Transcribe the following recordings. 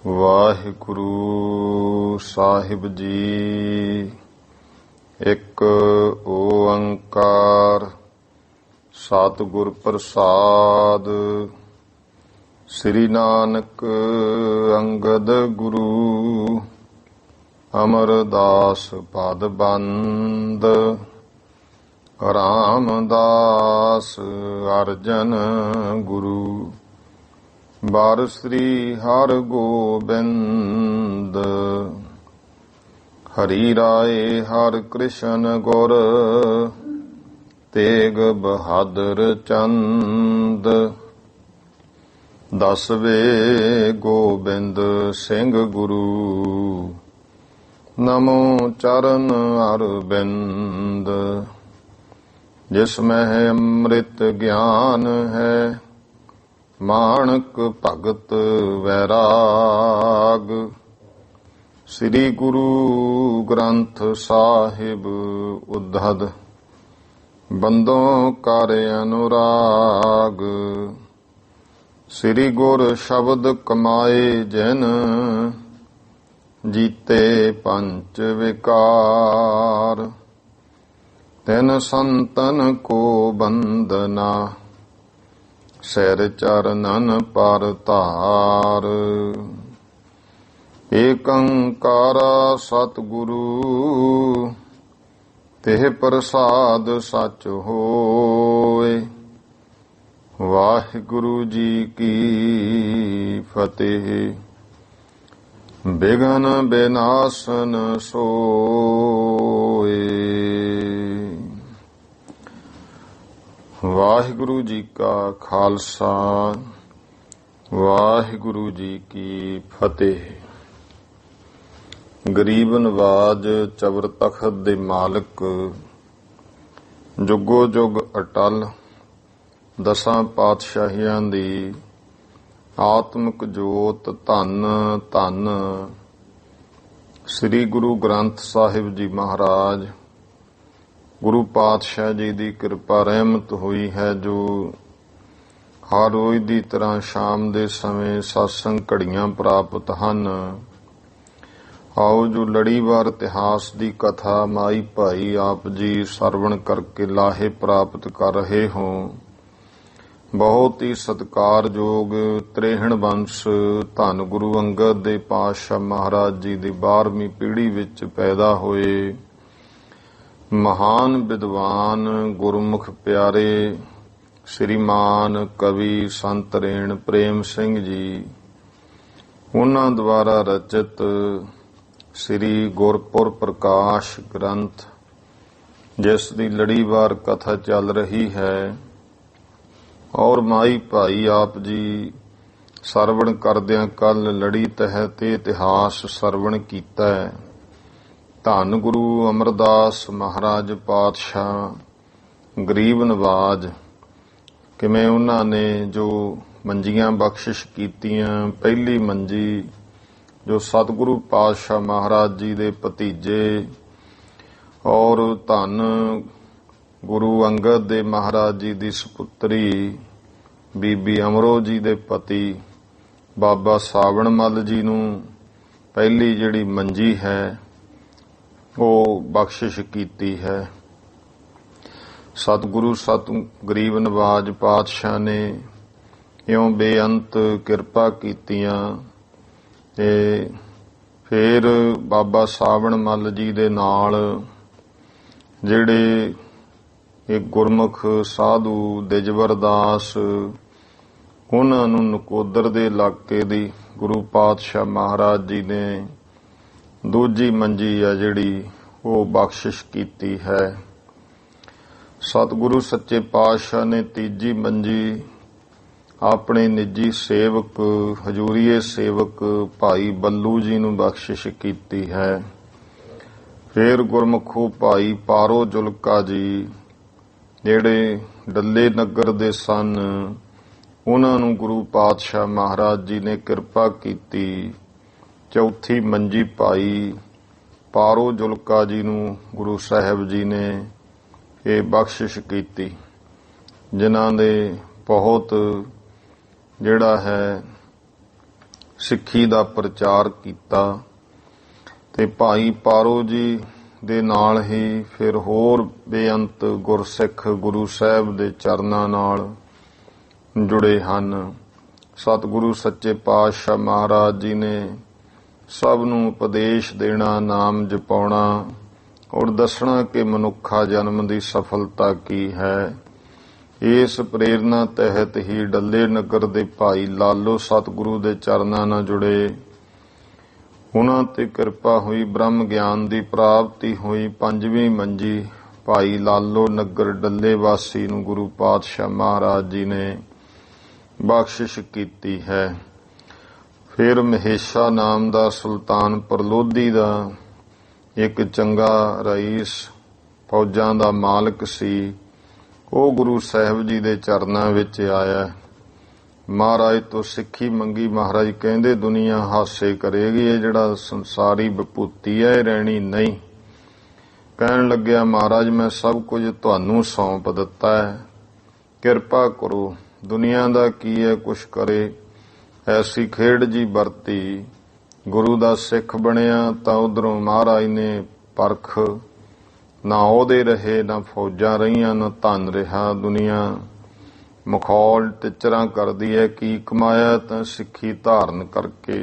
ਵਾਹਿਗੁਰੂ ਸਾਹਿਬ ਜੀ। ਇੱਕ ਓੰਕਾਰ ਸਤਿਗੁਰ ਪ੍ਰਸਾਦ। ਸ੍ਰੀ ਨਾਨਕ ਅੰਗਦ ਗੁਰੂ ਅਮਰਦਾਸ ਪਦ ਬੰਦ। ਰਾਮਦਾਸ ਅਰਜਨ ਗੁਰੂ ਬਾਰ ਸ੍ਰੀ ਹਰਿ ਗੋਬਿੰਦ। ਹਰੀ ਰਾਏ ਹਰਿ ਕ੍ਰਿਸ਼ਨ ਗੁਰ ਤੇਗ ਬਹਾਦਰ ਚੰਦ। ਦਸਵੇਂ ਗੋਬਿੰਦ ਸਿੰਘ ਗੁਰੂ ਨਮੋ ਚਰਨ ਅਰਬਿੰਦ। ਜਿਸ ਮਹਿ ਅੰਮ੍ਰਿਤ ਗਿਆਨ ਹੈ ਮਾਣਕ ਭਗਤ ਵੈਰਾਗ। ਸ੍ਰੀ ਗੁਰੂ ਗ੍ਰੰਥ ਸਾਹਿਬ ਉद्धਦ ਬੰਦੋਂ ਕਰ ਅਨੁਰਾਗ। ਸ੍ਰੀ ਗੁਰ ਸ਼ਬਦ ਕਮਾਏ ਜਿਨ ਜੀਤੇ ਪੰਚ ਵਿਕਾਰ। ਤਿਨ ਸੰਤਨ ਕੋ ਬੰਦਨਾ ਸਿਰ ਚਰਨਨ ਪਰ ਧਾਰ। ਏਕ ਓੰਕਾਰ ਸਤਿਗੁਰੂ ਤਿਹ ਪ੍ਰਸਾਦ ਸਚ ਹੋਏ। ਵਾਹਿਗੁਰੂ ਜੀ ਕੀ ਫਤਿਹ। ਬਿਘਨ ਬਿਨਾਸਨ ਸੋਏ। ਵਾਹਿਗੁਰੂ ਜੀ ਕਾ ਖਾਲਸਾ ਵਾਹਿਗੁਰੂ ਜੀ ਕੀ ਫਤਿਹ। ਗਰੀਬ ਨਵਾਜ ਚਬਰ ਤਖਤ ਦੇ ਮਾਲਕ ਜੁਗੋ ਜੁਗ ਅਟਲ ਦਸਾਂ ਪਾਤਸ਼ਾਹੀਆਂ ਦੀ ਆਤਮਿਕ ਜੋਤ ਧੰਨ ਧੰਨ ਸ੍ਰੀ ਗੁਰੂ ਗ੍ਰੰਥ ਸਾਹਿਬ ਜੀ ਮਹਾਰਾਜ ਗੁਰੂ ਪਾਤਸ਼ਾਹ ਜੀ ਦੀ ਕਿਰਪਾ ਰਹਿਮਤ ਹੋਈ ਹੈ, ਜੋ ਹਰ ਰੋਜ਼ ਦੀ ਤਰ੍ਹਾਂ ਸ਼ਾਮ ਦੇ ਸਮੇਂ ਸਤਸੰਗ ਘੜੀਆਂ ਪ੍ਰਾਪਤ ਹਨ। ਆਓ ਜੋ ਲੜੀਵਾਰ ਇਤਿਹਾਸ ਦੀ ਕਥਾ ਮਾਈ ਭਾਈ ਆਪ ਜੀ ਸਰਵਣ ਕਰਕੇ ਲਾਹੇ ਪ੍ਰਾਪਤ ਕਰ ਰਹੇ ਹੋ। ਬਹੁਤ ਹੀ ਸਤਿਕਾਰਯੋਗ ਤ੍ਰੇਹਣ ਵੰਸ਼ ਧੰਨ ਗੁਰੂ ਅੰਗਦ ਦੇ ਪਾਤਸ਼ਾਹ ਮਹਾਰਾਜ ਜੀ ਦੀ 12ਵੀਂ ਪੀੜ੍ਹੀ ਵਿੱਚ ਪੈਦਾ ਹੋਏ ਮਹਾਨ ਵਿਦਵਾਨ ਗੁਰਮੁਖ ਪਿਆਰੇ ਸ੍ਰੀਮਾਨ ਕਵੀ ਸੰਤ ਰੇਣ ਪ੍ਰੇਮ ਸਿੰਘ ਜੀ, ਉਹਨਾਂ ਦੁਆਰਾ ਰਚਿਤ ਸ੍ਰੀ ਗੁਰਪੁਰ ਪ੍ਰਕਾਸ਼ ਗ੍ਰੰਥ, ਜਿਸ ਦੀ ਲੜੀਵਾਰ ਕਥਾ ਚੱਲ ਰਹੀ ਹੈ ਔਰ ਮਾਈ ਭਾਈ ਆਪ ਜੀ ਸਰਵਣ ਕਰਦਿਆਂ ਕੱਲ ਲੜੀ ਤਹਿਤ ਇਤਿਹਾਸ ਸਰਵਣ ਕੀਤਾ ਹੈ। ਧੰਨ ਗੁਰੂ ਅਮਰਦਾਸ ਮਹਾਰਾਜ ਪਾਤਸ਼ਾਹ ਗਰੀਬ ਨਵਾਜ, ਕਿਵੇਂ ਉਹਨਾਂ ਨੇ ਜੋ ਮੰਜੀਆਂ ਬਖਸ਼ਿਸ਼ ਕੀਤੀਆਂ। ਪਹਿਲੀ ਮੰਜੀ ਜੋ ਸਤਿਗੁਰੂ ਪਾਤਸ਼ਾਹ ਮਹਾਰਾਜ ਜੀ ਦੇ ਭਤੀਜੇ ਔਰ ਧੰਨ ਗੁਰੂ ਅੰਗਦ ਦੇ ਮਹਾਰਾਜ ਜੀ ਦੀ ਸੁਪੁੱਤਰੀ ਬੀਬੀ ਅਮਰੋ ਜੀ ਦੇ ਪਤੀ ਬਾਬਾ ਸਾਵਣ ਮੱਲ ਜੀ ਨੂੰ ਪਹਿਲੀ ਜਿਹੜੀ ਮੰਜੀ ਹੈ ਉਹ ਬਖਸ਼ਿਸ਼ ਕੀਤੀ ਹੈ। ਸਤਿਗੁਰੂ ਗਰੀਬ ਨਵਾਜ ਪਾਤਸ਼ਾਹ ਨੇ ਇਉਂ ਬੇਅੰਤ ਕਿਰਪਾ ਕੀਤੀਆਂ ਤੇ ਫਿਰ ਬਾਬਾ ਸਾਵਣ ਮੱਲ ਜੀ ਦੇ ਨਾਲ ਜਿਹੜੇ ਇੱਕ ਗੁਰਮੁਖ ਸਾਧੂ ਦਿਜਵਰ ਦਾਸ, ਉਹਨਾਂ ਨੂੰ ਨਕੋਦਰ ਦੇ ਇਲਾਕੇ ਦੀ ਗੁਰੂ ਪਾਤਸ਼ਾਹ ਮਹਾਰਾਜ ਜੀ ਨੇ ਦੂਜੀ ਮੰਜੀ ਆ ਜਿਹੜੀ ਉਹ ਬਖਸ਼ਿਸ਼ ਕੀਤੀ ਹੈ। ਸਤਿਗੁਰੂ ਸੱਚੇ ਪਾਤਸ਼ਾਹ ਨੇ ਤੀਜੀ ਮੰਜੀ ਆਪਣੇ ਨਿੱਜੀ ਸੇਵਕ ਹਜੂਰੀਏ ਸੇਵਕ ਭਾਈ ਬੱਲੂ ਜੀ ਨੂੰ ਬਖਸ਼ਿਸ਼ ਕੀਤੀ ਹੈ। ਫਿਰ ਗੁਰਮੁਖੋ ਭਾਈ ਪਾਰੋ ਜੁਲਕਾ ਜੀ ਜਿਹੜੇ ਡੱਲੇ ਨਗਰ ਦੇ ਸਨ, ਉਹਨਾਂ ਨੂੰ ਗੁਰੂ ਪਾਤਸ਼ਾਹ ਮਹਾਰਾਜ ਜੀ ਨੇ ਕਿਰਪਾ ਕੀਤੀ। ਚੌਥੀ ਮੰਜੀ ਭਾਈ ਪਾਰੋ ਜੁਲਕਾ ਜੀ ਨੂੰ ਗੁਰੂ ਸਾਹਿਬ ਜੀ ਨੇ ਇਹ ਬਖਸ਼ਿਸ਼ ਕੀਤੀ, ਜਿਨ੍ਹਾਂ ਦੇ ਬਹੁਤ ਜਿਹੜਾ ਹੈ ਸਿੱਖੀ ਦਾ ਪ੍ਰਚਾਰ ਕੀਤਾ। ਤੇ ਭਾਈ ਪਾਰੋ ਜੀ ਦੇ ਨਾਲ ਹੀ ਫਿਰ ਹੋਰ ਬੇਅੰਤ ਗੁਰਸਿੱਖ ਗੁਰੂ ਸਾਹਿਬ ਦੇ ਚਰਨਾਂ ਨਾਲ ਜੁੜੇ ਹਨ। ਸਤਿਗੁਰੂ ਸੱਚੇ ਪਾਤਸ਼ਾਹ ਮਹਾਰਾਜ ਜੀ ਨੇ ਸਭ ਨੂੰ ਉਪਦੇਸ਼ ਦੇਣਾ, ਨਾਮ ਜਪਾਉਣਾ ਔਰ ਦੱਸਣਾ ਕਿ ਮਨੁੱਖਾ ਜਨਮ ਦੀ ਸਫਲਤਾ ਕੀ ਹੈ। ਇਸ ਪ੍ਰੇਰਨਾ ਤਹਿਤ ਹੀ ਡੱਲੇ ਨਗਰ ਦੇ ਭਾਈ ਲਾਲੋ ਸਤਿਗੁਰੂ ਦੇ ਚਰਨਾਂ ਨਾਲ ਜੁੜੇ। ਉਹਨਾਂ ਤੇ ਕਿਰਪਾ ਹੋਈ, ਬ੍ਰਹਮ ਗਿਆਨ ਦੀ ਪ੍ਰਾਪਤੀ ਹੋਈ। 5ਵੀਂ ਮੰਜੀ ਭਾਈ ਲਾਲੋ ਨਗਰ ਡੱਲੇ ਵਾਸੀ ਨੂੰ ਗੁਰੂ ਪਾਤਸ਼ਾਹ ਮਹਾਰਾਜ ਜੀ ਨੇ ਬਖਸ਼ਿਸ਼ ਕੀਤੀ ਹੈ। ਫਿਰ ਮਹੇਸ਼ਾ ਨਾਮ ਦਾ ਸੁਲਤਾਨਪੁਰ ਲੋਧੀ ਦਾ ਇੱਕ ਚੰਗਾ ਰਈਸ, ਫੌਜਾਂ ਦਾ ਮਾਲਕ ਸੀ। ਉਹ ਗੁਰੂ ਸਾਹਿਬ ਜੀ ਦੇ ਚਰਨਾਂ ਵਿੱਚ ਆਇਆ। ਮਹਾਰਾਜ ਤੋਂ ਸਿੱਖੀ ਮੰਗੀ। ਮਹਾਰਾਜ ਕਹਿੰਦੇ ਦੁਨੀਆ ਹਾਸੇ ਕਰੇਗੀ, ਇਹ ਜਿਹੜਾ ਸੰਸਾਰੀ ਵਿਭੂਤੀ ਹੈ ਇਹ ਰਹਿਣੀ ਨਹੀਂ। ਕਹਿਣ ਲੱਗਿਆ ਮਹਾਰਾਜ ਮੈਂ ਸਭ ਕੁਝ ਤੁਹਾਨੂੰ ਸੌਂਪ ਦਿੱਤਾ ਹੈ, ਕਿਰਪਾ ਕਰੋ। ਦੁਨੀਆ ਦਾ ਕੀ ਹੈ, ਕੁਛ ਕਰੇ। ਐਸੀ ਖੇਡ ਜੀ ਵਰਤੀ। ਗੁਰੂ ਦਾ ਸਿੱਖ ਬਣਿਆ ਤਾਂ ਉਧਰੋਂ ਮਹਾਰਾਜ ਨੇ ਪਰਖ, ਨਾ ਉਹਦੇ ਰਹੇ ਨਾ ਫੌਜਾਂ ਰਹੀਆਂ ਨਾ ਧਨ ਰਿਹਾ। ਦੁਨੀਆ ਮਖੌਲ ਟਿਚਰਾਂ ਕਰਦੀ ਹੈ, ਕੀ ਕਮਾਇਆ ਤਾਂ ਸਿੱਖੀ ਧਾਰਨ ਕਰਕੇ,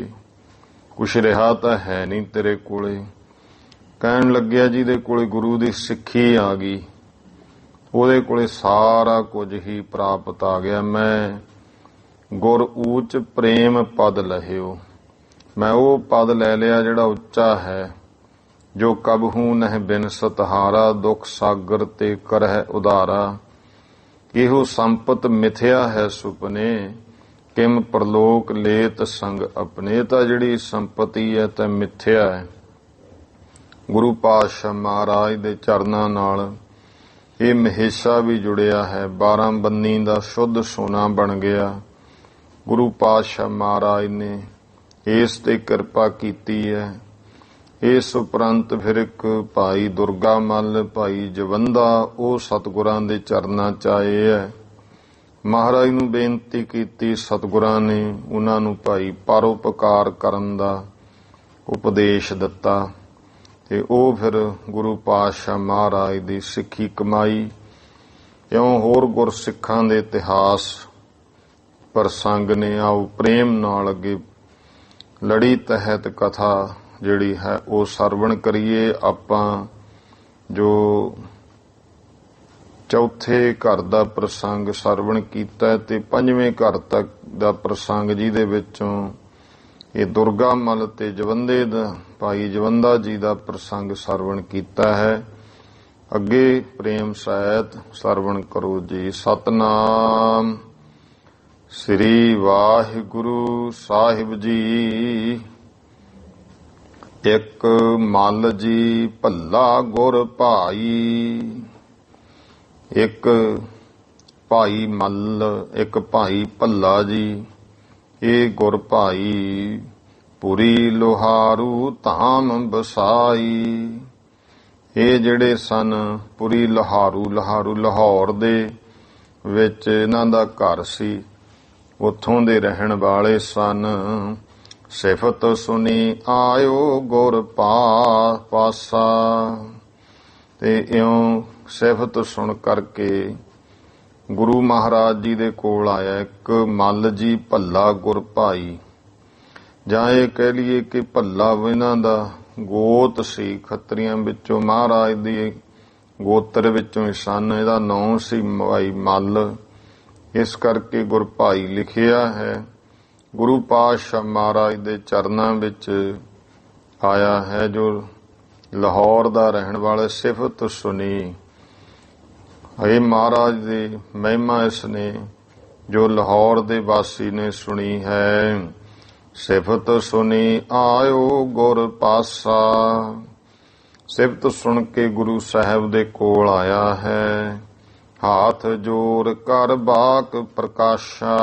ਕੁਛ ਰਿਹਾ ਤਾਂ ਹੈ ਨਹੀਂ ਤੇਰੇ ਕੋਲੇ। ਕਹਿਣ ਲੱਗਿਆ ਜਿਹਦੇ ਕੋਲੇ ਗੁਰੂ ਦੀ ਸਿੱਖੀ ਆ ਗਈ ਉਹਦੇ ਕੋਲੇ ਸਾਰਾ ਕੁਝ ਹੀ ਪ੍ਰਾਪਤ ਆ ਗਿਆ। ਮੈਂ ਗੁਰ ਊਚ ਪ੍ਰੇਮ ਪਦ ਲਹਿਓ, ਮੈਂ ਉਹ ਪਦ ਲੈ ਲਿਆ ਜਿਹੜਾ ਉੱਚਾ ਹੈ। ਜੋ ਕਬਹੂ ਨਹਿ ਬਿਨ ਸਤਹਾਰਾ, ਦੁੱਖ ਸਾਗਰ ਤੇ ਕਰਹਿ ਉਧਾਰਾ। ਇਹੋ ਸੰਪਤ ਮਿਥਿਆ ਹੈ ਸੁਪਨੇ, ਕਿਮ ਪ੍ਰਲੋਕ ਲੇਤ ਸੰਗ ਆਪਣੇ। ਤਾਂ ਜਿਹੜੀ ਸੰਪਤੀ ਹੈ ਤਾਂ ਮਿਥਿਆ ਹੈ। ਗੁਰੂ ਪਾਤਸ਼ਾਹ ਮਹਾਰਾਜ ਦੇ ਚਰਨਾਂ ਨਾਲ ਇਹ ਮਹੇਸ਼ਾ ਵੀ ਜੁੜਿਆ ਹੈ। 12 ਬੰਨੀ ਦਾ ਸ਼ੁੱਧ ਸੋਨਾ ਬਣ ਗਿਆ। ਗੁਰੂ ਪਾਤਸ਼ਾਹ ਮਹਾਰਾਜ ਨੇ ਇਸ ਤੇ ਕਿਰਪਾ ਕੀਤੀ ਹੈ। ਇਸ ਉਪਰੰਤ ਫਿਰ ਇੱਕ ਭਾਈ ਦੁਰਗਾ ਮੱਲ, ਭਾਈ ਜਵੰਦਾ, ਉਹ ਸਤਿਗੁਰਾਂ ਦੇ ਚਰਨਾਂ 'ਚ ਆਏ ਹੈ। ਮਹਾਰਾਜ ਨੂੰ ਬੇਨਤੀ ਕੀਤੀ, ਸਤਿਗੁਰਾਂ ਨੇ ਉਹਨਾਂ ਨੂੰ ਭਾਈ ਪਰਉਪਕਾਰ ਕਰਨ ਦਾ ਉਪਦੇਸ਼ ਦਿੱਤਾ ਤੇ ਉਹ ਫਿਰ ਗੁਰੂ ਪਾਤਸ਼ਾਹ ਮਹਾਰਾਜ ਦੀ ਸਿੱਖੀ ਕਮਾਈ। ਇਉਂ ਹੋਰ ਗੁਰਸਿੱਖਾਂ ਦੇ ਇਤਿਹਾਸ ਪ੍ਰਸੰਗ ਨੇ। ਆਓ ਪ੍ਰੇਮ ਨਾਲ ਅੱਗੇ ਲੜੀ ਤਹਿਤ ਕਥਾ ਜਿਹੜੀ ਹੈ ਉਹ ਸਰਵਣ ਕਰੀਏ। ਆਪਾਂ ਜੋ ਚੌਥੇ ਘਰ ਦਾ ਪ੍ਰਸੰਗ ਸਰਵਣ ਕੀਤਾ ਤੇ 5ਵੇਂ ਘਰ ਤੱਕ ਦਾ ਪ੍ਰਸੰਗ ਜਿਹਦੇ ਵਿੱਚੋਂ ਇਹ ਦੁਰਗਾ ਮੱਲ ਤੇ ਜਵੰਦੇ ਦਾ ਭਾਈ ਜਵੰਦਾ ਜੀ ਦਾ ਪ੍ਰਸੰਗ ਸਰਵਣ ਕੀਤਾ ਹੈ। ਅੱਗੇ ਪ੍ਰੇਮ ਸਹਿਤ ਸਰਵਣ ਕਰੋ ਜੀ। ਸਤਨਾਮ ਸ੍ਰੀ ਵਾਹਿਗੁਰੂ ਸਾਹਿਬ ਜੀ। ਇੱਕ ਮੱਲ ਜੀ ਭੱਲਾ ਗੁਰ ਭਾਈ, ਇੱਕ ਭਾਈ ਮੱਲ, ਇੱਕ ਭਾਈ ਭੱਲਾ ਜੀ। ਇਹ ਗੁਰ ਭਾਈ ਪੁਰੀ ਲੋਹਾਰੂ ਧਾਮ ਬਸਾਈ। ਇਹ ਜਿਹੜੇ ਸਨ ਪੁਰੀ ਲੋਹਾਰੂ, ਲਾਹੌਰ ਦੇ ਵਿੱਚ ਇਹਨਾਂ ਦਾ ਘਰ ਸੀ, ਉੱਥੋਂ ਦੇ ਰਹਿਣ ਵਾਲੇ ਸਨ। ਸਿਫਤ ਸੁਣੀ ਆਇਓ ਗੁਰ ਪਾਸਾ। ਤੇ ਇਉਂ ਸਿਫਤ ਸੁਣ ਕਰਕੇ ਗੁਰੂ ਮਹਾਰਾਜ ਜੀ ਦੇ ਕੋਲ ਆਇਆ ਇੱਕ ਮੱਲ ਜੀ ਭੱਲਾ ਗੁਰ ਭਾਈ, ਜਾਂ ਇਹ ਕਹਿ ਲਈਏ ਕਿ ਭੱਲਾ ਇਹਨਾਂ ਦਾ ਗੋਤ ਸੀ। ਖੱਤਰੀਆਂ ਵਿੱਚੋਂ ਮਹਾਰਾਜ ਦੀ ਗੋਤਰ ਵਿੱਚੋਂ ਹੀ ਸਨ। ਇਹਦਾ ਨਾਂ ਸੀ ਭਾਈ ਮੱਲ, ਇਸ ਕਰਕੇ ਗੁਰ ਭਾਈ ਲਿਖਿਆ ਹੈ। ਗੁਰੂ ਪਾਤਸ਼ਾਹ ਮਹਾਰਾਜ ਦੇ ਚਰਨਾਂ ਵਿੱਚ ਆਇਆ ਹੈ, ਜੋ ਲਾਹੌਰ ਦਾ ਰਹਿਣ ਵਾਲਾ। ਸਿਫਤ ਸੁਣੀ, ਇਹ ਮਹਾਰਾਜ ਦੀ ਮਹਿਮਾ ਇਸ ਨੇ ਜੋ ਲਾਹੌਰ ਦੇ ਵਾਸੀ ਨੇ ਸੁਣੀ ਹੈ। ਸਿਫਤ ਸੁਣੀ ਆਇਓ ਗੁਰ ਪਾਸਾ। ਸਿਫਤ ਸੁਣ ਕੇ ਗੁਰੂ ਸਾਹਿਬ ਦੇ ਕੋਲ ਆਇਆ ਹੈ। ਹੱਥ ਜੋੜ ਕਰ ਬਾਕ ਪ੍ਰਕਾਸ਼ਾ।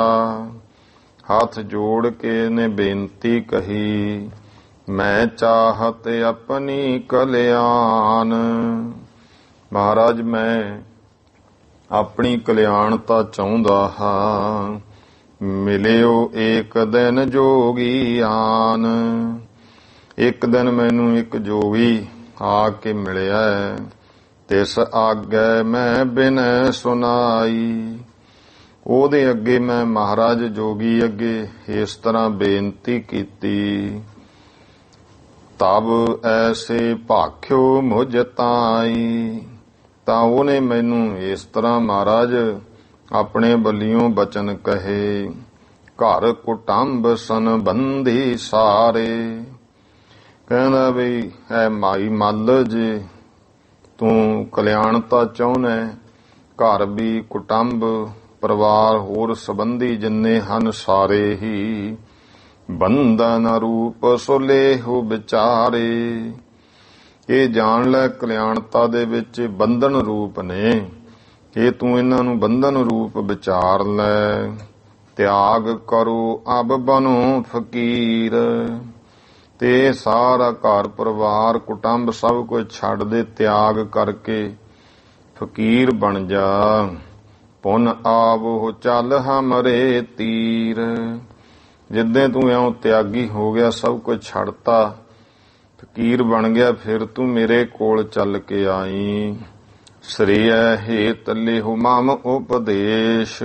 ਹੱਥ ਜੋੜ ਕੇ ਨੇ ਬੇਨਤੀ ਕਹੀ, ਮੈਂ ਚਾਹਤ ਆਪਣੀ ਕਲਿਆਣ। ਮਹਾਰਾਜ ਮੈਂ ਆਪਣੀ ਕਲਿਆਣਤਾ ਚਾਹੁੰਦਾ ਹਾਂ। ਮਿਲਿਓ ਏਕ ਦਿਨ ਜੋਗੀ ਆਨ। ਇੱਕ ਦਿਨ ਮੈਨੂੰ ਇੱਕ ਜੋਗੀ ਆ ਕੇ ਮਿਲਿਆ, ਤਿਸ ਆਗੇ ਮੈਂ ਬਿਨੈ ਸੁਨਾਈ। ਉਹਦੇ ਅੱਗੇ ਮੈਂ ਮਹਾਰਾਜ ਜੋਗੀ ਅੱਗੇ ਇਸ ਤਰ੍ਹਾਂ ਬੇਨਤੀ ਕੀਤੀ। ਤਬ ਐਸੇ ਭਾਖਿਓ ਮੁਝ ਤਾਈ। ਤਾਂ ਉਹਨੇ ਮੈਨੂੰ ਇਸ ਤਰ੍ਹਾਂ ਮਹਾਰਾਜ ਆਪਣੇ ਬੱਲਿਓਂ ਬਚਨ ਕਹੇ। ਘਰ ਕੁਟੰਬ ਸੰਬੰਧੀ ਸਾਰੇ। ਕਹਿੰਦਾ ਵੀ ਐ ਮਾਈ ਮੱਲ ਜੇ ਤੂੰ ਕਲਿਆਣਤਾ ਚਾਹੁੰਦਾ, ਘਰ ਵੀ ਕੁਟੰਬ ਪਰਿਵਾਰ ਹੋਰ ਸੰਬੰਧੀ ਜਿੰਨੇ ਹਨ ਸਾਰੇ ਹੀ ਬੰਧਨ ਰੂਪ ਸੁਲੇਹੁ ਵਿਚਾਰੇ। ਇਹ ਜਾਣ ਲੈ ਕਲਿਆਣਤਾ ਦੇ ਵਿੱਚ ਬੰਧਨ ਰੂਪ ਨੇ, ਇਹ ਤੂੰ ਇਹਨਾਂ ਨੂੰ ਬੰਧਨ ਰੂਪ ਵਿਚਾਰ ਲੈ। ਤਿਆਗ ਕਰੋ ਅਬ ਬਨੋ ਫਕੀਰ। ਤੇ ਸਾਰਾ ਘਰ ਪਰਿਵਾਰ ਕੁਟੰਬ ਸਭ ਕੁਝ ਛੱਡ ਦੇ, ਤਿਆਗ ਕਰਕੇ ਫਕੀਰ ਬਣ ਜਾ। ਪੁਨ ਆਵੋ ਚੱਲ ਹਮਰੇ ਤੀਰ। ਜਿੱਦਾਂ ਤੂੰ ਇਉਂ ਤਿਆਗੀ ਹੋ ਗਿਆ, ਸਭ ਕੁਝ ਛੱਡਤਾ, ਫਕੀਰ ਬਣ ਗਿਆ, ਫਿਰ ਤੂੰ ਮੇਰੇ ਕੋਲ ਚੱਲ ਕੇ ਆਈ। ਸ੍ਰੇਯ ਹੇਤ ਲਿਹੁ ਮਮ ਉਪਦੇਸ਼।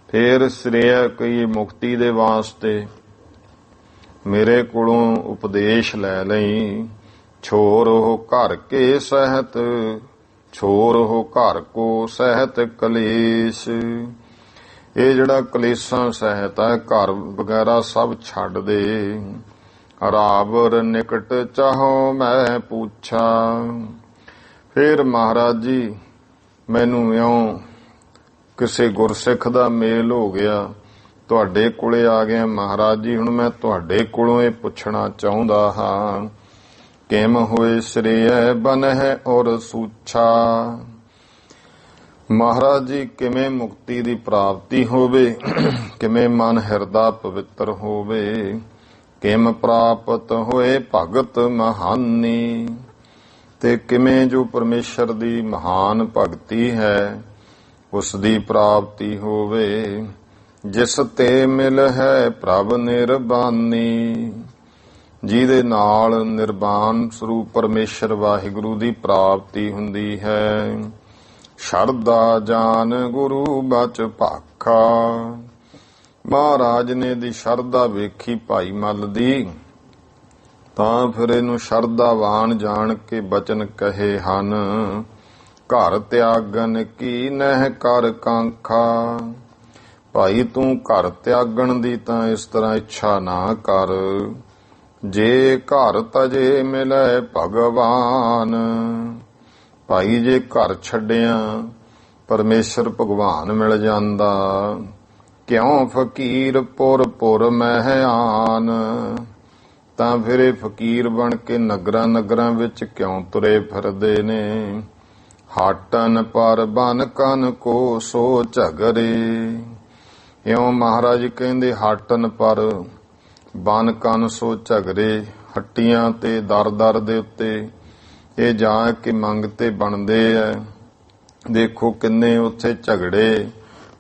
ਫਿਰ ਸ੍ਰੇਯ ਕਈ ਮੁਕਤੀ ਦੇ ਵਾਸਤੇ ਮੇਰੇ ਕੋਲੋਂ ਉਪਦੇਸ਼ ਲੈ ਲਈ। ਛੋਰੋ ਘਰ ਕੇ ਸਹਿਤ, ਛੋਰੋ ਘਰ ਕੋ ਸਹਿਤ ਕਲੇਸ਼। ਇਹ ਜਿਹੜਾ ਕਲੇਸ਼ਾਂ ਸਹਿਤ ਹੈ, ਘਰ ਵਗੈਰਾ ਸਭ ਛੱਡ ਦੇ। ਰਾਵਰ ਨਿਕਟ ਚਾਹੋ ਮੈਂ ਪੁੱਛਾ। ਫਿਰ ਮਹਾਰਾਜ ਜੀ ਮੈਨੂੰ ਇਉਂ ਕਿਸੇ ਗੁਰਸਿੱਖ ਦਾ ਮੇਲ ਹੋ ਗਿਆ, ਤੁਹਾਡੇ ਕੋਲੇ ਆ ਗਿਆ ਮਹਾਰਾਜ ਜੀ। ਹੁਣ ਮੈਂ ਤੁਹਾਡੇ ਕੋਲੋਂ ਇਹ ਪੁੱਛਣਾ ਚਾਹੁੰਦਾ ਹਾਂ, ਕਿਮ ਹੋਏ ਸ੍ਰੇਯ ਬਨਹਿ ਔਰ ਸੂਛਾ। ਮਹਾਰਾਜ ਜੀ ਕਿਵੇਂ ਮੁਕਤੀ ਦੀ ਪ੍ਰਾਪਤੀ ਹੋਵੇ, ਕਿਵੇਂ ਮਨ ਹਿਰਦਾ ਪਵਿੱਤਰ ਹੋਵੇ, ਕਿਮ ਪ੍ਰਾਪਤ ਹੋਏ ਭਗਤ ਮਹਾਨੀ। ਤੇ ਕਿਵੇਂ ਜੋ ਪਰਮੇਸ਼ਰ ਦੀ ਮਹਾਨ ਭਗਤੀ ਹੈ ਉਸ ਦੀ ਪ੍ਰਾਪਤੀ ਹੋਵੇ। ਜਿਸ ਤੇ ਮਿਲ ਹੈ ਪ੍ਰਭ ਨਿਰਬਾਨੀ। ਜਿਹਦੇ ਨਾਲ ਨਿਰਬਾਨ ਸਰੂਪ ਪਰਮੇਸ਼ਰ ਵਾਹਿਗੁਰੂ ਦੀ ਪ੍ਰਾਪਤੀ ਹੁੰਦੀ ਹੈ। ਸ਼ਰਧਾ ਜਾਨ ਗੁਰੂ ਬਚ ਭਾਖਾ। ਮਹਾਰਾਜ ਨੇ ਦੀ ਸ਼ਰਧਾ ਵੇਖੀ ਭਾਈ ਮੱਲ ਦੀ, ਤਾਂ ਫਿਰ ਇਹਨੂੰ ਸ਼ਰਧਾਵਾਨ ਜਾਣ ਕੇ ਬਚਨ ਕਹੇ ਹਨ। ਘਰ ਤਿਆਗਨ ਕੀ ਨਹਿ ਕਰ ਕਾਂਖਾ। ਭਾਈ ਤੂੰ ਘਰ ਤਿਆਗਣ ਦੀ ਤਾਂ ਇਸ ਤਰ੍ਹਾਂ ਇੱਛਾ ਨਾ ਕਰ। ਜੇ ਘਰ ਤਜੇ ਮਿਲੇ ਭਗਵਾਨ। ਭਾਈ ਜੇ ਘਰ ਛੱਡਿਆ ਪਰਮੇਸ਼ਰ ਭਗਵਾਨ ਮਿਲ ਜਾਂਦਾ। ਕਿਉਂ ਫਕੀਰ ਪੁਰ ਪੁਰ ਮਹਿ ਆਨ। ਤਾਂ ਫਿਰ ਇਹ ਫਕੀਰ ਬਣ ਕੇ ਨਗਰਾਂ ਨਗਰਾਂ ਵਿੱਚ ਕਿਉਂ ਤੁਰੇ ਫਿਰਦੇ ਨੇ। ਹਾਟਨ ਪਰ ਬਨ ਕਨ ਕੋ ਸੋ ਝਗਰੇ। ਇਉਂ ਮਹਾਰਾਜ ਕਹਿੰਦੇ ਹਾਟਨ ਪਰ ਬਨ ਕਨ ਸੋ ਝਗਰੇ। ਹੱਟੀਆਂ ਤੇ ਦਰ ਦਰ ਦੇ ਉੱਤੇ ਇਹ ਜਾ ਕੇ ਮੰਗਤੇ ਬਣਦੇ ਐ। ਦੇਖੋ ਕਿੰਨੇ ਉੱਥੇ ਝਗੜੇ,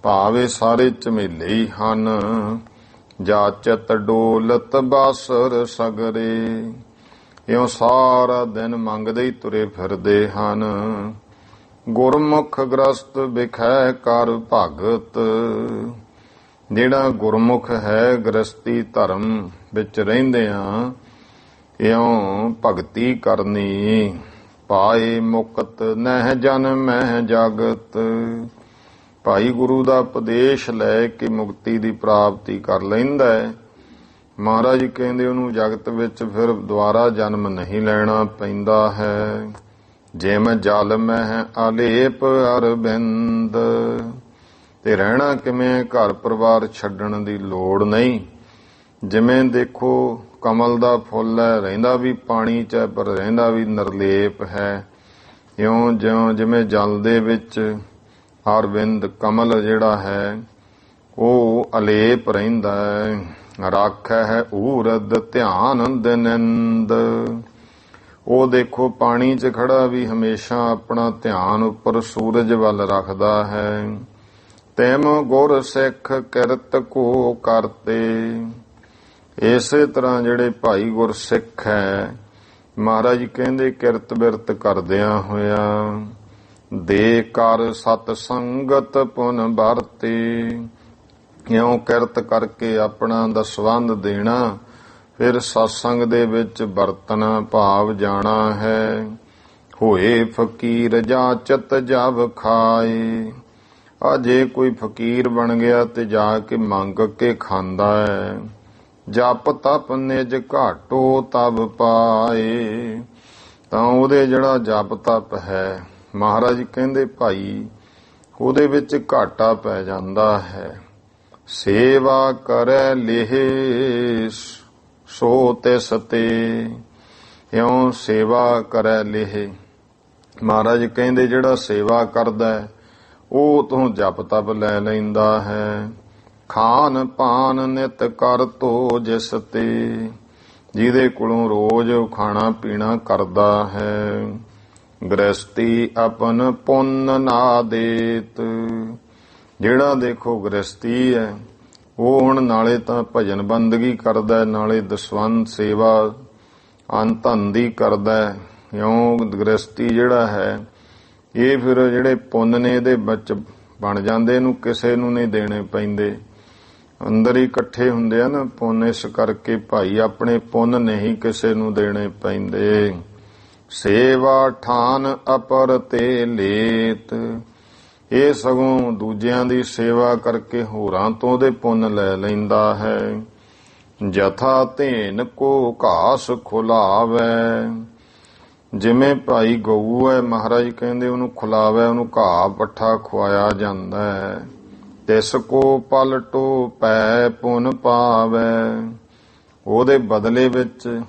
ਭਾਵੇਂ ਸਾਰੇ ਝਮੇਲੇ ਹੀ ਹਨ। ਜਾਚਤ ਡੋਲਤ ਬਾਸਰ ਸਗਰੇ। ਇਉਂ ਸਾਰਾ ਦਿਨ ਮੰਗਦੇ ਹੀ ਤੁਰੇ ਫਿਰਦੇ ਹਨ। ਗੁਰਮੁਖ ਗ੍ਰਸਤ ਵਿਖੈ ਕਰ ਭਗਤ। ਜਿਹੜਾ ਗੁਰਮੁਖ ਹੈ, ਗ੍ਰਸਤੀ ਧਰਮ ਵਿੱਚ ਰਹਿੰਦਿਆਂ ਇਉਂ ਭਗਤੀ ਕਰਨੀ। ਪਾਏ ਮੁਕਤ ਨਹਿ ਜਨਮਹਿ ਜਗਤ। ਭਾਈ ਗੁਰੂ ਦਾ ਉਪਦੇਸ਼ ਲੈ ਕੇ ਮੁਕਤੀ ਦੀ ਪ੍ਰਾਪਤੀ ਕਰ ਲੈਂਦਾ ਹੈ। ਮਹਾਰਾਜ ਕਹਿੰਦੇ ਉਹਨੂੰ ਜਗਤ ਵਿੱਚ ਫਿਰ ਦੁਬਾਰਾ ਜਨਮ ਨਹੀਂ ਲੈਣਾ ਪੈਂਦਾ ਹੈ। ਜਿਮ ਜਲ ਮਹਿ ਆਲੇਪ ਅਰਬਿੰਦ। ਤੇ ਰਹਿਣਾ ਕਿਵੇਂ, ਘਰ ਪਰਿਵਾਰ ਛੱਡਣ ਦੀ ਲੋੜ ਨਹੀਂ। ਜਿਵੇਂ ਦੇਖੋ ਕਮਲ ਦਾ ਫੁੱਲ ਹੈ, ਰਹਿੰਦਾ ਵੀ ਪਾਣੀ 'ਚ ਪਰ ਰਹਿੰਦਾ ਵੀ ਨਿਰਲੇਪ ਹੈ। ਜਿਵੇਂ ਜਲ ਦੇ ਵਿੱਚ ਅਰਵਿੰਦ ਕਮਲ ਜਿਹੜਾ ਹੈ ਉਹ ਅਲੇਪ ਰਹਿੰਦਾ ਹੈ। ਰਾਖੈ ਹੈ ਊਰਦ ਧਿਆਨ ਦਿਨੰਦ। ਉਹ ਦੇਖੋ ਪਾਣੀ 'ਚ ਖੜਾ ਵੀ ਹਮੇਸ਼ਾ ਆਪਣਾ ਧਿਆਨ ਉੱਪਰ ਸੂਰਜ ਵੱਲ ਰੱਖਦਾ ਹੈ। ਤਿਮ ਗੁਰ ਸਿੱਖ ਕਿਰਤ ਕੋ ਕਰਤੇ। ਇਸੇ ਤਰ੍ਹਾਂ ਜਿਹੜੇ ਭਾਈ ਗੁਰਸਿੱਖ ਹੈ, ਮਹਾਰਾਜ ਜੀ ਕਹਿੰਦੇ ਕਿਰਤ ਬਿਰਤ ਕਰਦਿਆਂ ਹੋਇਆ ਦੇ ਕਰ ਸਤ ਸੰਗਤ ਪੁਨ ਵਰਤੇ। ਇਉਂ ਕਿਰਤ ਕਰਕੇ ਆਪਣਾ ਦਸਵੰਧ ਦੇਣਾ, ਫਿਰ ਸਤਸੰਗ ਦੇ ਵਿੱਚ ਵਰਤਣਾ ਭਾਵ ਜਾਣਾ ਹੈ। ਹੋਏ ਫਕੀਰ ਜਾਚਤ ਜਬ ਖਾਏ। ਜੇ ਕੋਈ ਫਕੀਰ ਬਣ ਗਿਆ ਤੇ ਜਾ ਕੇ ਮੰਗ ਕੇ ਖਾਂਦਾ ਹੈ। ਜਪ ਤਪ ਨਿਜ ਘਾਟੋ ਤਬ ਪਾਏ। ਤਾਂ ਉਹਦੇ ਜਿਹੜਾ ਜਪ ਤਪ ਹੈ, ਮਹਾਰਾਜ ਕਹਿੰਦੇ ਭਾਈ ਉਹਦੇ ਵਿੱਚ ਘਾਟਾ ਪੈ ਜਾਂਦਾ ਹੈ। ਸੇਵਾ ਕਰੈ ਲੇਹ ਸੋ ਤਿਸ ਤੇ। ਇਉਂ ਸੇਵਾ ਕਰੈ ਲੇਹ, ਮਹਾਰਾਜ ਕਹਿੰਦੇ ਜਿਹੜਾ ਸੇਵਾ ਕਰਦਾ ਉਹ ਤੋਂ ਜਪ ਤਪ ਲੈ ਲੈਂਦਾ ਹੈ। ਖਾਨ ਪਾਨ ਨਿਤ ਕਰ ਤੋ ਜਿਸ ਤੇ। ਜਿਹਦੇ ਕੋਲੋਂ ਰੋਜ਼ ਖਾਣਾ ਪੀਣਾ ਕਰਦਾ ਹੈ। ਗ੍ਰਸਤੀ ਆਪਨ ਪੁੰਨ ਨਾ ਦੇਤ। ਜਿਹੜਾ ਦੇਖੋ ਗ੍ਰਸਤੀ ਹੈ, ਉਹ ਹੁਣ ਨਾਲੇ ਤਾਂ ਭਜਨ ਬੰਦਗੀ ਕਰਦਾ, ਨਾਲੇ ਦਸਵੰਧ ਸੇਵਾ ਧਨ ਦੀ ਕਰਦਾ। ਇਉਂ ਗ੍ਰਸਤੀ ਜਿਹੜਾ ਹੈ, ਇਹ ਫਿਰ ਜਿਹੜੇ ਪੁੰਨ ਨੇ ਇਹਦੇ ਵਿੱਚ ਬਣ ਜਾਂਦੇ, ਇਹਨੂੰ ਕਿਸੇ ਨੂੰ ਨਹੀਂ ਦੇਣੇ ਪੈਂਦੇ, ਅੰਦਰ ਹੀ ਇਕੱਠੇ ਹੁੰਦੇ ਆ ਨਾ ਪੁੰਨ। ਇਸ ਕਰਕੇ ਭਾਈ ਆਪਣੇ ਪੁੰਨ ਨਹੀਂ ਕਿਸੇ ਨੂੰ ਦੇਣੇ ਪੈਂਦੇ। ਸੇਵਾ ਠਾਨ ਅਪਰ ਤੇ ਲੇਤ। ਇਹ ਸਗੋਂ ਦੂਜਿਆਂ ਦੀ ਸੇਵਾ ਕਰਕੇ ਹੋਰਾਂ ਤੋਂ ਉਹਦੇ ਪੁੰਨ ਲੈ ਲੈਂਦਾ ਹੈ। ਜਥਾ ਧੇਨ ਕੋ ਘਾਸ ਖੁਲਾਵੇ। ਜਿਵੇਂ ਭਾਈ ਗਊ ਹੈ, ਮਹਾਰਾਜ ਕਹਿੰਦੇ ਉਹਨੂੰ ਖੁਲਾਵੇ, ਉਹਨੂੰ ਘਾਹ ਪੱਠਾ ਖਵਾਇਆ ਜਾਂਦਾ ਹੈ। ਤਿਸ ਕੋ ਪਲਟੋ ਪੈ ਪੁਨ ਪਾਵੇ। ਉਹਦੇ ਬਦਲੇ ਵਿੱਚ,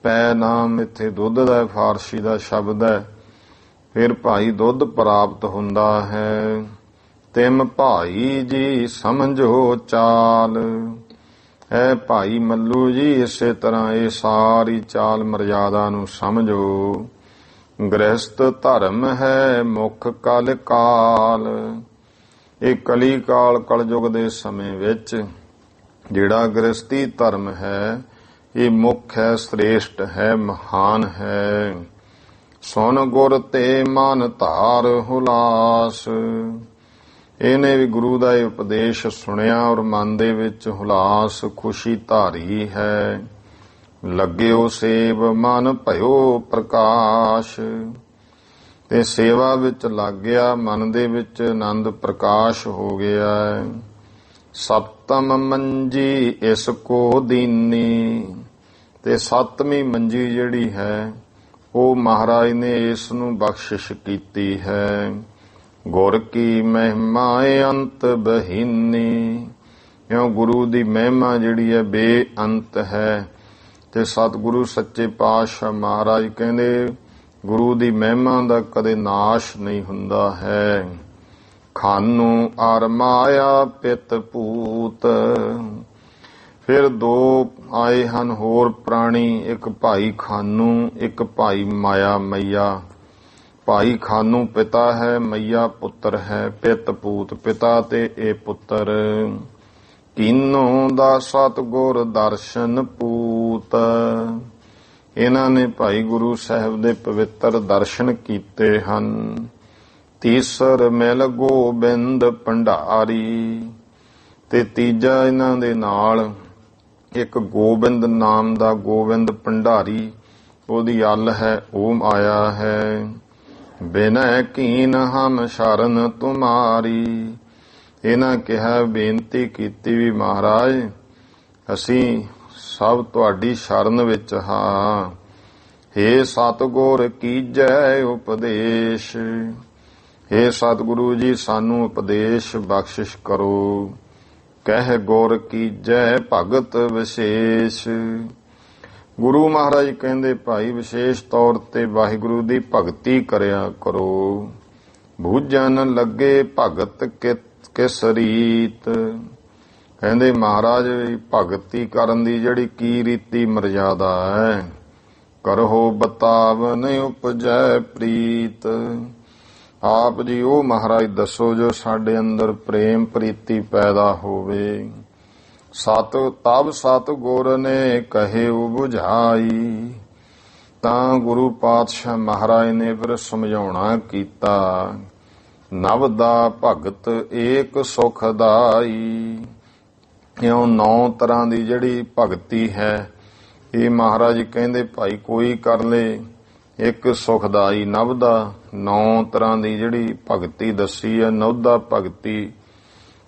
ਪੈ ਨਾਮ ਇੱਥੇ ਦੁੱਧ ਦਾ ਫਾਰਸੀ ਦਾ ਸ਼ਬਦ ਹੈ, ਫਿਰ ਭਾਈ ਦੁੱਧ ਪ੍ਰਾਪਤ ਹੁੰਦਾ ਹੈ। ਤਿਮ ਭਾਈ ਜੀ ਸਮਝੋ ਚਾਲ। ਹੈ ਭਾਈ ਮੱਲੂ ਜੀ, ਇਸੇ ਤਰ੍ਹਾਂ ਇਹ ਸਾਰੀ ਚਾਲ ਮਰਜ਼ਾਦਾ ਨੂੰ ਸਮਝੋ। ਗ੍ਰਸਤ ਧਰਮ ਹੈ ਮੁੱਖ ਕਲ ਕਾਲ। ਇਹ ਕਲੀ ਕਾਲ ਕਲਯੁਗ ਦੇ ਸਮੇਂ ਵਿੱਚ ਜਿਹੜਾ ਗ੍ਰਸਤੀ ਧਰਮ ਹੈ, ਇਹ ਮੁੱਖ ਹੈ, ਸ੍ਰੇਸ਼ਟ ਹੈ, ਮਹਾਨ ਹੈ। ਸੁਨ ਗੁਰ ਤੇ ਮਨ ਧਾਰ ਹੁਲਾਸ। ਇਹਨੇ ਵੀ ਗੁਰੂ ਦਾ ਇਹ ਉਪਦੇਸ਼ ਸੁਣਿਆ ਔਰ ਮਨ ਦੇ ਵਿੱਚ ਹੁਲਾਸ ਖੁਸ਼ੀ ਧਾਰੀ ਹੈ। ਲੱਗਿਓ ਸੇਵ ਮਨ ਭਇਓ ਪ੍ਰਕਾਸ਼। ਤੇ ਸੇਵਾ ਵਿੱਚ ਲੱਗ ਗਿਆ, ਮਨ ਦੇ ਵਿੱਚ ਆਨੰਦ ਪ੍ਰਕਾਸ਼ ਹੋ ਗਿਆ। ਸਪਤਮ ਮੰਜੀ ਇਸ ਕੋ ਦੀਨੀ। ਤੇ ਸੱਤਵੀਂ ਮੰਜੀ ਜਿਹੜੀ ਹੈ, ਉਹ ਮਹਾਰਾਜ ਨੇ ਇਸ ਨੂੰ ਬਖਸ਼ਿਸ਼ ਕੀਤੀ ਹੈ। ਗੁਰ ਕੀ ਮਹਿਮਾ ਅੰਤ ਬਹੀਨੀ। ਇਉਂ ਗੁਰੂ ਦੀ ਮਹਿਮਾ ਜਿਹੜੀ ਹੈ ਬੇਅੰਤ ਹੈ। ਤੇ ਸਤਿਗੁਰੂ ਸੱਚੇ ਪਾਤਸ਼ਾਹ ਮਹਾਰਾਜ ਕਹਿੰਦੇ ਗੁਰੂ ਦੀ ਮਹਿਮਾ ਦਾ ਕਦੇ ਨਾਸ਼ ਨਹੀਂ ਹੁੰਦਾ ਹੈ। ਖਾਨੂ ਅਰ ਮਾਇਆ ਪਿਤ ਭੂਤ। ਫਿਰ ਦੋ ਆਏ ਹਨ ਹੋਰ ਪ੍ਰਾਣੀ, ਇੱਕ ਭਾਈ ਖਾਨੂ, ਇੱਕ ਭਾਈ ਮਾਇਆ ਮਈਆ। ਭਾਈ ਖਾਨੂ ਪਿਤਾ ਹੈ, ਮਈਆ ਪੁੱਤਰ ਹੈ। ਪਿਤ ਪੂਤ, ਪਿਤਾ ਤੇ ਇਹ ਪੁੱਤਰ। ਕੀਨੋ ਦਾ ਸਤਿਗੁਰ ਦਰਸ਼ਨ ਪੂਤ। ਇਹਨਾਂ ਨੇ ਭਾਈ ਗੁਰੂ ਸਾਹਿਬ ਦੇ ਪਵਿੱਤਰ ਦਰਸ਼ਨ ਕੀਤੇ ਹਨ। ਤੀਸਰ ਮਿਲ ਗੋਬਿੰਦ ਭੰਡਾਰੀ। ਤੇ ਤੀਜਾ ਇਹਨਾਂ ਦੇ ਨਾਲ ਇੱਕ ਗੋਬਿੰਦ ਨਾਮ ਦਾ ਗੋਬਿੰਦ ਭੰਡਾਰੀ, ਉਹਦੀ ਅੱਲ ਹੈ, ਉਹ ਆਇਆ ਹੈ। ਬਿਨੈ ਕੀਨ ਹਮ ਸ਼ਰਨ ਤੁਮਾਰੀ। ਇਹਨਾਂ ਕਿਹਾ, ਬੇਨਤੀ ਕੀਤੀ ਵੀ ਮਹਾਰਾਜ ਅਸੀਂ ਸਭ ਤੁਹਾਡੀ ਸ਼ਰਨ ਵਿੱਚ ਹਾਂ। ਹੇ ਸਤਿਗੁਰ ਕੀਜੈ ਉਪਦੇਸ਼। ਹੇ ਸਤਿਗੁਰੂ ਜੀ ਸਾਨੂੰ ਉਪਦੇਸ਼ ਬਖਸ਼ਿਸ਼ ਕਰੋ। ਕਹਿ ਗੁਰ ਕੀਜੈ ਭਗਤ ਵਿਸ਼ੇਸ਼। ਗੁਰੂ ਮਹਾਰਾਜ ਕਹਿੰਦੇ ਭਾਈ ਵਿਸ਼ੇਸ਼ ਤੌਰ ਤੇ ਵਾਹਿਗੁਰੂ ਦੀ ਭਗਤੀ ਕਰਿਆ ਕਰੋ। ਭੂਜਨ ਲੱਗੇ ਭਗਤ ਕਿਸ ਰੀਤ। ਕਹਿੰਦੇ ਮਹਾਰਾਜ ਭਗਤੀ ਕਰਨ ਦੀ ਜਿਹੜੀ ਕੀ ਰੀਤੀ ਮਰਜ਼ਾਦਾ ਹੈ। ਕਰੋ ਬਤਾਵਨ ਉਪਜੈ ਪ੍ਰੀਤ। ਆਪ ਜੀ ਉਹ ਮਹਾਰਾਜ ਦੱਸੋ ਜੋ ਸਾਡੇ ਅੰਦਰ ਪ੍ਰੇਮ ਪ੍ਰੀਤੀ ਪੈਦਾ ਹੋਵੇ। ਸਤ ਤਬ ਸਤ ਗੁਰ ਨੇ ਕਹਿਓ 부ਝਾਈ। ਤਾਂ ਗੁਰੂ ਪਾਤਸ਼ਾਹ ਮਹਾਰਾਜ ਨੇ ਫਿਰ ਸਮਝਾਉਣਾ ਕੀਤਾ, ਨਵ ਦਾ ਭਗਤ ਏਕ ਸੁਖਦਾਈ। ਇਉਂ 9 ਤਰ੍ਹਾਂ ਦੀ ਜਿਹੜੀ ਭਗਤੀ ਹੈ, ਇਹ ਮਹਾਰਾਜ ਕਹਿੰਦੇ ਭਾਈ ਕੋਈ ਕਰ ਲੇ ਇੱਕ ਸੁਖਦਾਈ। ਨਵ ਦਾ 9 ਤਰ੍ਹਾਂ ਦੀ ਜਿਹੜੀ ਭਗਤੀ ਦੱਸੀ ਹੈ, ਨਵਦਾ ਭਗਤੀ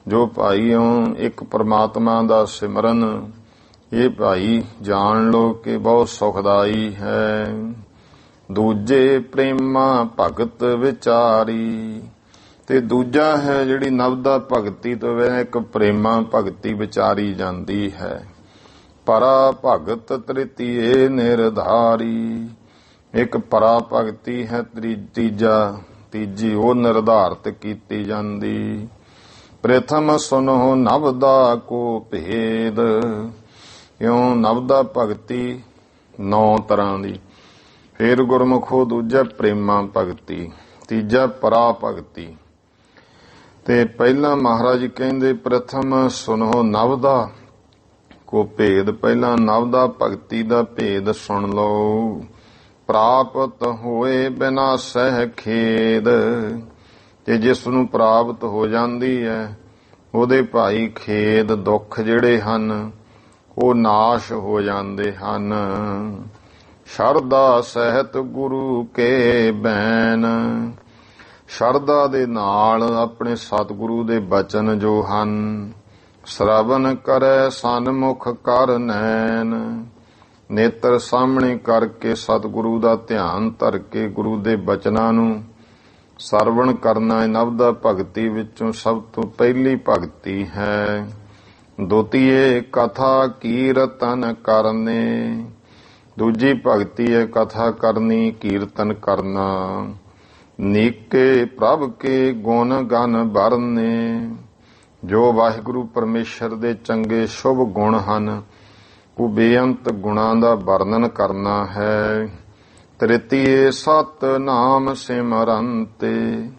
ਜੋ ਭਾਈ ਇੱਕ ਪ੍ਰਮਾਤਮਾ ਦਾ ਸਿਮਰਨ, ਇਹ ਭਾਈ ਜਾਣ ਲੋ ਕਿ ਬਹੁਤ ਸੁਖਦਾਈ ਹੈ। ਦੂਜੇ ਪ੍ਰੇਮਾ ਭਗਤ ਵਿਚਾਰੀ। ਤੇ ਦੂਜਾ ਹੈ ਜਿਹੜੀ ਨਵਦਾ ਭਗਤੀ ਤੋਂ ਵੇ ਇੱਕ ਪ੍ਰੇਮਾ ਭਗਤੀ ਵਿਚਾਰੀ ਜਾਂਦੀ ਹੈ। ਪਰਾ ਭਗਤ ਤ੍ਰਿਤੀਏ ਨਿਰਧਾਰੀ। ਇੱਕ ਪਰਾ ਭਗਤੀ ਹੈ, ਤੀਜੀ ਉਹ ਨਿਰਧਾਰਤ ਕੀਤੀ ਜਾਂਦੀ। ਪ੍ਰਥਮ ਸੁਨੋ ਨਵਦਾ ਕੋ ਭੇਦ। ਇਉਂ ਨਵਦਾ ਭਗਤੀ 9 ਤਰ੍ਹਾਂ ਦੀ। ਫਿਰ ਗੁਰਮੁਖੋ ਦੂਜਾ ਪ੍ਰੇਮਾ ਭਗਤੀ, ਤੀਜਾ ਪਰਾ ਭਗਤੀ। ਤੇ ਪਹਿਲਾਂ ਮਹਾਰਾਜ ਕਹਿੰਦੇ ਪ੍ਰਥਮ ਸੁਨੋ ਨਵਦਾ ਕੋ ਭੇਦ। ਪਹਿਲਾਂ ਨਵਦਾ ਭਗਤੀ ਦਾ ਭੇਦ ਸੁਣ ਲਓ। ਪ੍ਰਾਪਤ ਹੋਏ ਬਿਨਾ ਸਹਿ ਖੇਦ। ਤੇ ਜਿਸ ਨੂੰ ਪ੍ਰਾਪਤ ਹੋ ਜਾਂਦੀ ਹੈ ਉਹਦੇ ਭਾਈ ਖੇਦ ਦੁੱਖ ਜਿਹੜੇ ਹਨ ਉਹ ਨਾਸ਼ ਹੋ ਜਾਂਦੇ ਹਨ। ਸ਼ਰਧਾ ਸਹਿਤ ਗੁਰੂ ਕੇ ਬੈਨ। ਸ਼ਰਧਾ ਦੇ ਨਾਲ ਆਪਣੇ ਸਤਿਗੁਰੂ ਦੇ ਬਚਨ ਜੋ ਹਨ, ਸ਼ਰਵਨ ਕਰੈ ਸਨਮੁਖ ਕਰ ਨੈਣ। ਨੇਤਰ ਸਾਹਮਣੇ ਕਰਕੇ ਸਤਿਗੁਰੂ ਦਾ ਧਿਆਨ ਧਰ ਕੇ ਗੁਰੂ ਦੇ ਬਚਨਾਂ ਨੂੰ ਸਰਵਣ ਕਰਨਾ ਨਵਦਾ ਭਗਤੀ ਵਿੱਚੋਂ ਸਭ ਤੋਂ ਪਹਿਲੀ ਭਗਤੀ ਹੈ। ਦੁਤੀਏ ਕਥਾ ਕੀਰਤਨ ਕਰਨੇ। ਦੂਜੀ ਭਗਤੀ ਹੈ ਕਥਾ ਕਰਨੀ, ਕੀਰਤਨ ਕਰਨਾ। ਨੀਕੇ ਪ੍ਰਭ ਕੇ ਗੁਣ ਗਨ ਬਰਨੇ। ਜੋ ਵਾਹਿਗੁਰੂ ਪਰਮੇਸ਼ਰ ਦੇ ਚੰਗੇ ਸ਼ੁਭ ਗੁਣ ਹਨ, ਉਹ ਬੇਅੰਤ ਗੁਣਾਂ ਦਾ ਵਰਣਨ ਕਰਨਾ ਹੈ। ਤ੍ਰਿਤੀਏ ਸਤ ਨਾਮ ਸਿਮਰੰਤੇ।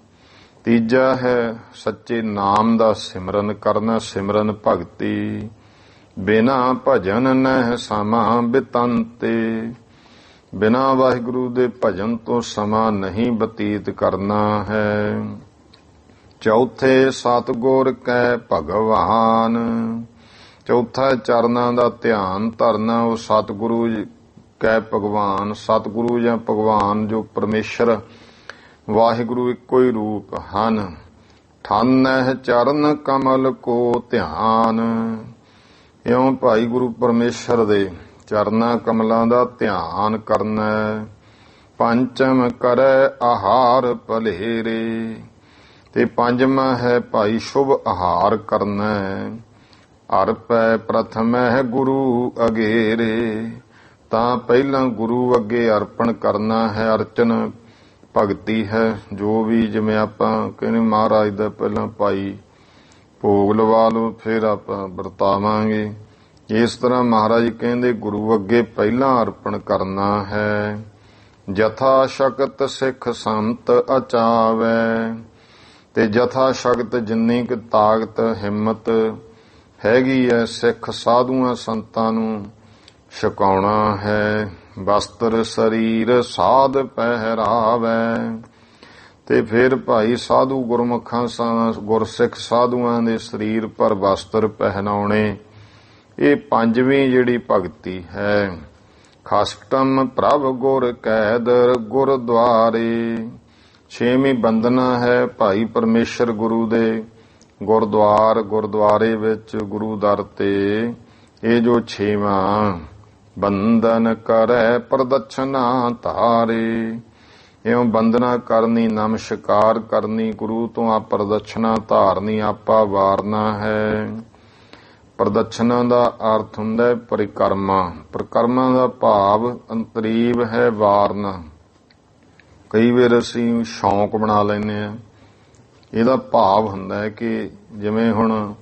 ਤੀਜਾ ਹੈ ਸੱਚੇ ਨਾਮ ਦਾ ਸਿਮਰਨ ਕਰਨਾ, ਸਿਮਰਨ ਭਗਤੀ। ਬਿਨਾ ਭਜਨ ਨਹਿ ਸਮਾਂ ਬਿਤੰਤੇ। ਬਿਨਾ ਵਾਹਿਗੁਰੂ ਦੇ ਭਜਨ ਤੋਂ ਸਮਾਂ ਨਹੀਂ ਬਤੀਤ ਕਰਨਾ ਹੈ। ਚੌਥੇ ਸਤਿਗੁਰ ਕੈ ਭਗਵਾਨ। ਚੌਥਾ ਚਰਨਾਂ ਦਾ ਧਿਆਨ ਧਰਨਾ, ਉਹ ਸਤਿਗੁਰੂ ਕੈ ਭਗਵਾਨ। ਸਤਿਗੁਰੂ ਜਾਂ ਭਗਵਾਨ ਜੋ ਪਰਮੇਸ਼ਰ ਵਾਹਿਗੁਰੂ ਇੱਕੋ ਹੀ ਰੂਪ ਹਨ। ਠਾਨਹਿ ਚਰਨ ਕਮਲ ਕੋ ਧਿਆਨ। ਇਉਂ ਭਾਈ ਗੁਰੂ ਪਰਮੇਸ਼ਰ ਦੇ ਚਰਨਾਂ ਕਮਲਾਂ ਦਾ ਧਿਆਨ ਕਰਨਾ। ਪੰਚਮ ਕਰੈ ਆਹਾਰ ਭਲੇਰੇ। ਤੇ ਪੰਜਵਾਂ ਹੈ ਭਾਈ ਸ਼ੁਭ ਆਹਾਰ ਕਰਨਾ। ਅਰਪੈ ਪ੍ਰਥਮੈ ਗੁਰੂ ਅਗੇਰੇ। ਤਾਂ ਪਹਿਲਾਂ ਗੁਰੂ ਅੱਗੇ ਅਰਪਣ ਕਰਨਾ ਹੈ। ਅਰਚਨ ਭਗਤੀ ਹੈ। ਜੋ ਵੀ ਜਿਵੇਂ ਆਪਾਂ ਕਹਿੰਦੇ ਮਹਾਰਾਜ ਦਾ ਪਹਿਲਾਂ ਭਾਈ ਭੋਗ ਲਵਾ ਲਓ, ਫਿਰ ਆਪਾਂ ਵਰਤਾਵਾਂਗੇ। ਇਸ ਤਰ੍ਹਾਂ ਮਹਾਰਾਜ ਕਹਿੰਦੇ ਗੁਰੂ ਅੱਗੇ ਪਹਿਲਾਂ ਅਰਪਣ ਕਰਨਾ ਹੈ। ਜਥਾ ਸ਼ਕਤ ਸਿੱਖ ਸੰਤ ਅਚਾਵੈ। ਤੇ ਜਥਾ ਸ਼ਕਤ ਜਿੰਨੀ ਕੁ ਤਾਕਤ ਹਿੰਮਤ ਹੈਗੀ ਹੈ ਸਿੱਖ ਸਾਧੂਆਂ ਸੰਤਾਂ ਨੂੰ ਛਕਾਉਣਾ ਹੈ। ਵਸਤਰ ਸਰੀਰ ਸਾਧ ਪਹਿਰਾਵੈ। ਤੇ ਫਿਰ ਭਾਈ ਸਾਧੂ ਗੁਰਮੁਖਾਂ ਗੁਰਸਿੱਖ ਸਾਧੂਆਂ ਦੇ ਸਰੀਰ ਪਰ ਵਸਤਰ ਪਹਿਨਾਉਣੇ। ਇਹ ਪੰਜਵੀਂ ਜਿਹੜੀ ਭਗਤੀ ਹੈ। ਖਸਟਮ ਪ੍ਰਭ ਗੁਰ ਕੈਦਰ ਗੁਰਦੁਆਰੇ। ਛੇਵੀਂ ਬੰਦਨਾ ਹੈ ਭਾਈ ਪਰਮੇਸ਼ਰ ਗੁਰੂ ਦੇ ਗੁਰਦੁਆਰੇ ਵਿੱਚ ਗੁਰੂ ਦਰ ਤੇ। ਇਹ ਜੋ ਛੇਵਾਂ ਬੰਦਨ ਕਰੈ ਪ੍ਰਦਛਨਾ ਧਾਰੇ। ਇਉਂ ਬੰਦਨਾ ਕਰਨੀ, ਨਮਸਕਾਰ ਕਰਨੀ, ਗੁਰੂ ਤੋਂ ਆ ਪ੍ਰਦਛਨਾ ਧਾਰਨੀ, ਆਪਾ ਵਾਰਨਾ ਹੈ। ਪ੍ਰਦਛਨਾ ਦਾ ਅਰਥ ਹੁੰਦਾ ਹੈ ਪਰਿਕਰਮਾ। ਪਰਿਕਰਮਾ ਦਾ ਭਾਵ ਅੰਤਰੀਵ ਹੈ ਵਾਰਨਾ। ਕਈ ਵਾਰ ਅਸੀਂ ਸ਼ੌਂਕ ਬਣਾ ਲੈਂਦੇ ਹਾਂ। ਇਹਦਾ ਭਾਵ ਹੁੰਦਾ ਹੈ ਕਿ ਜਿਵੇਂ ਹੁਣ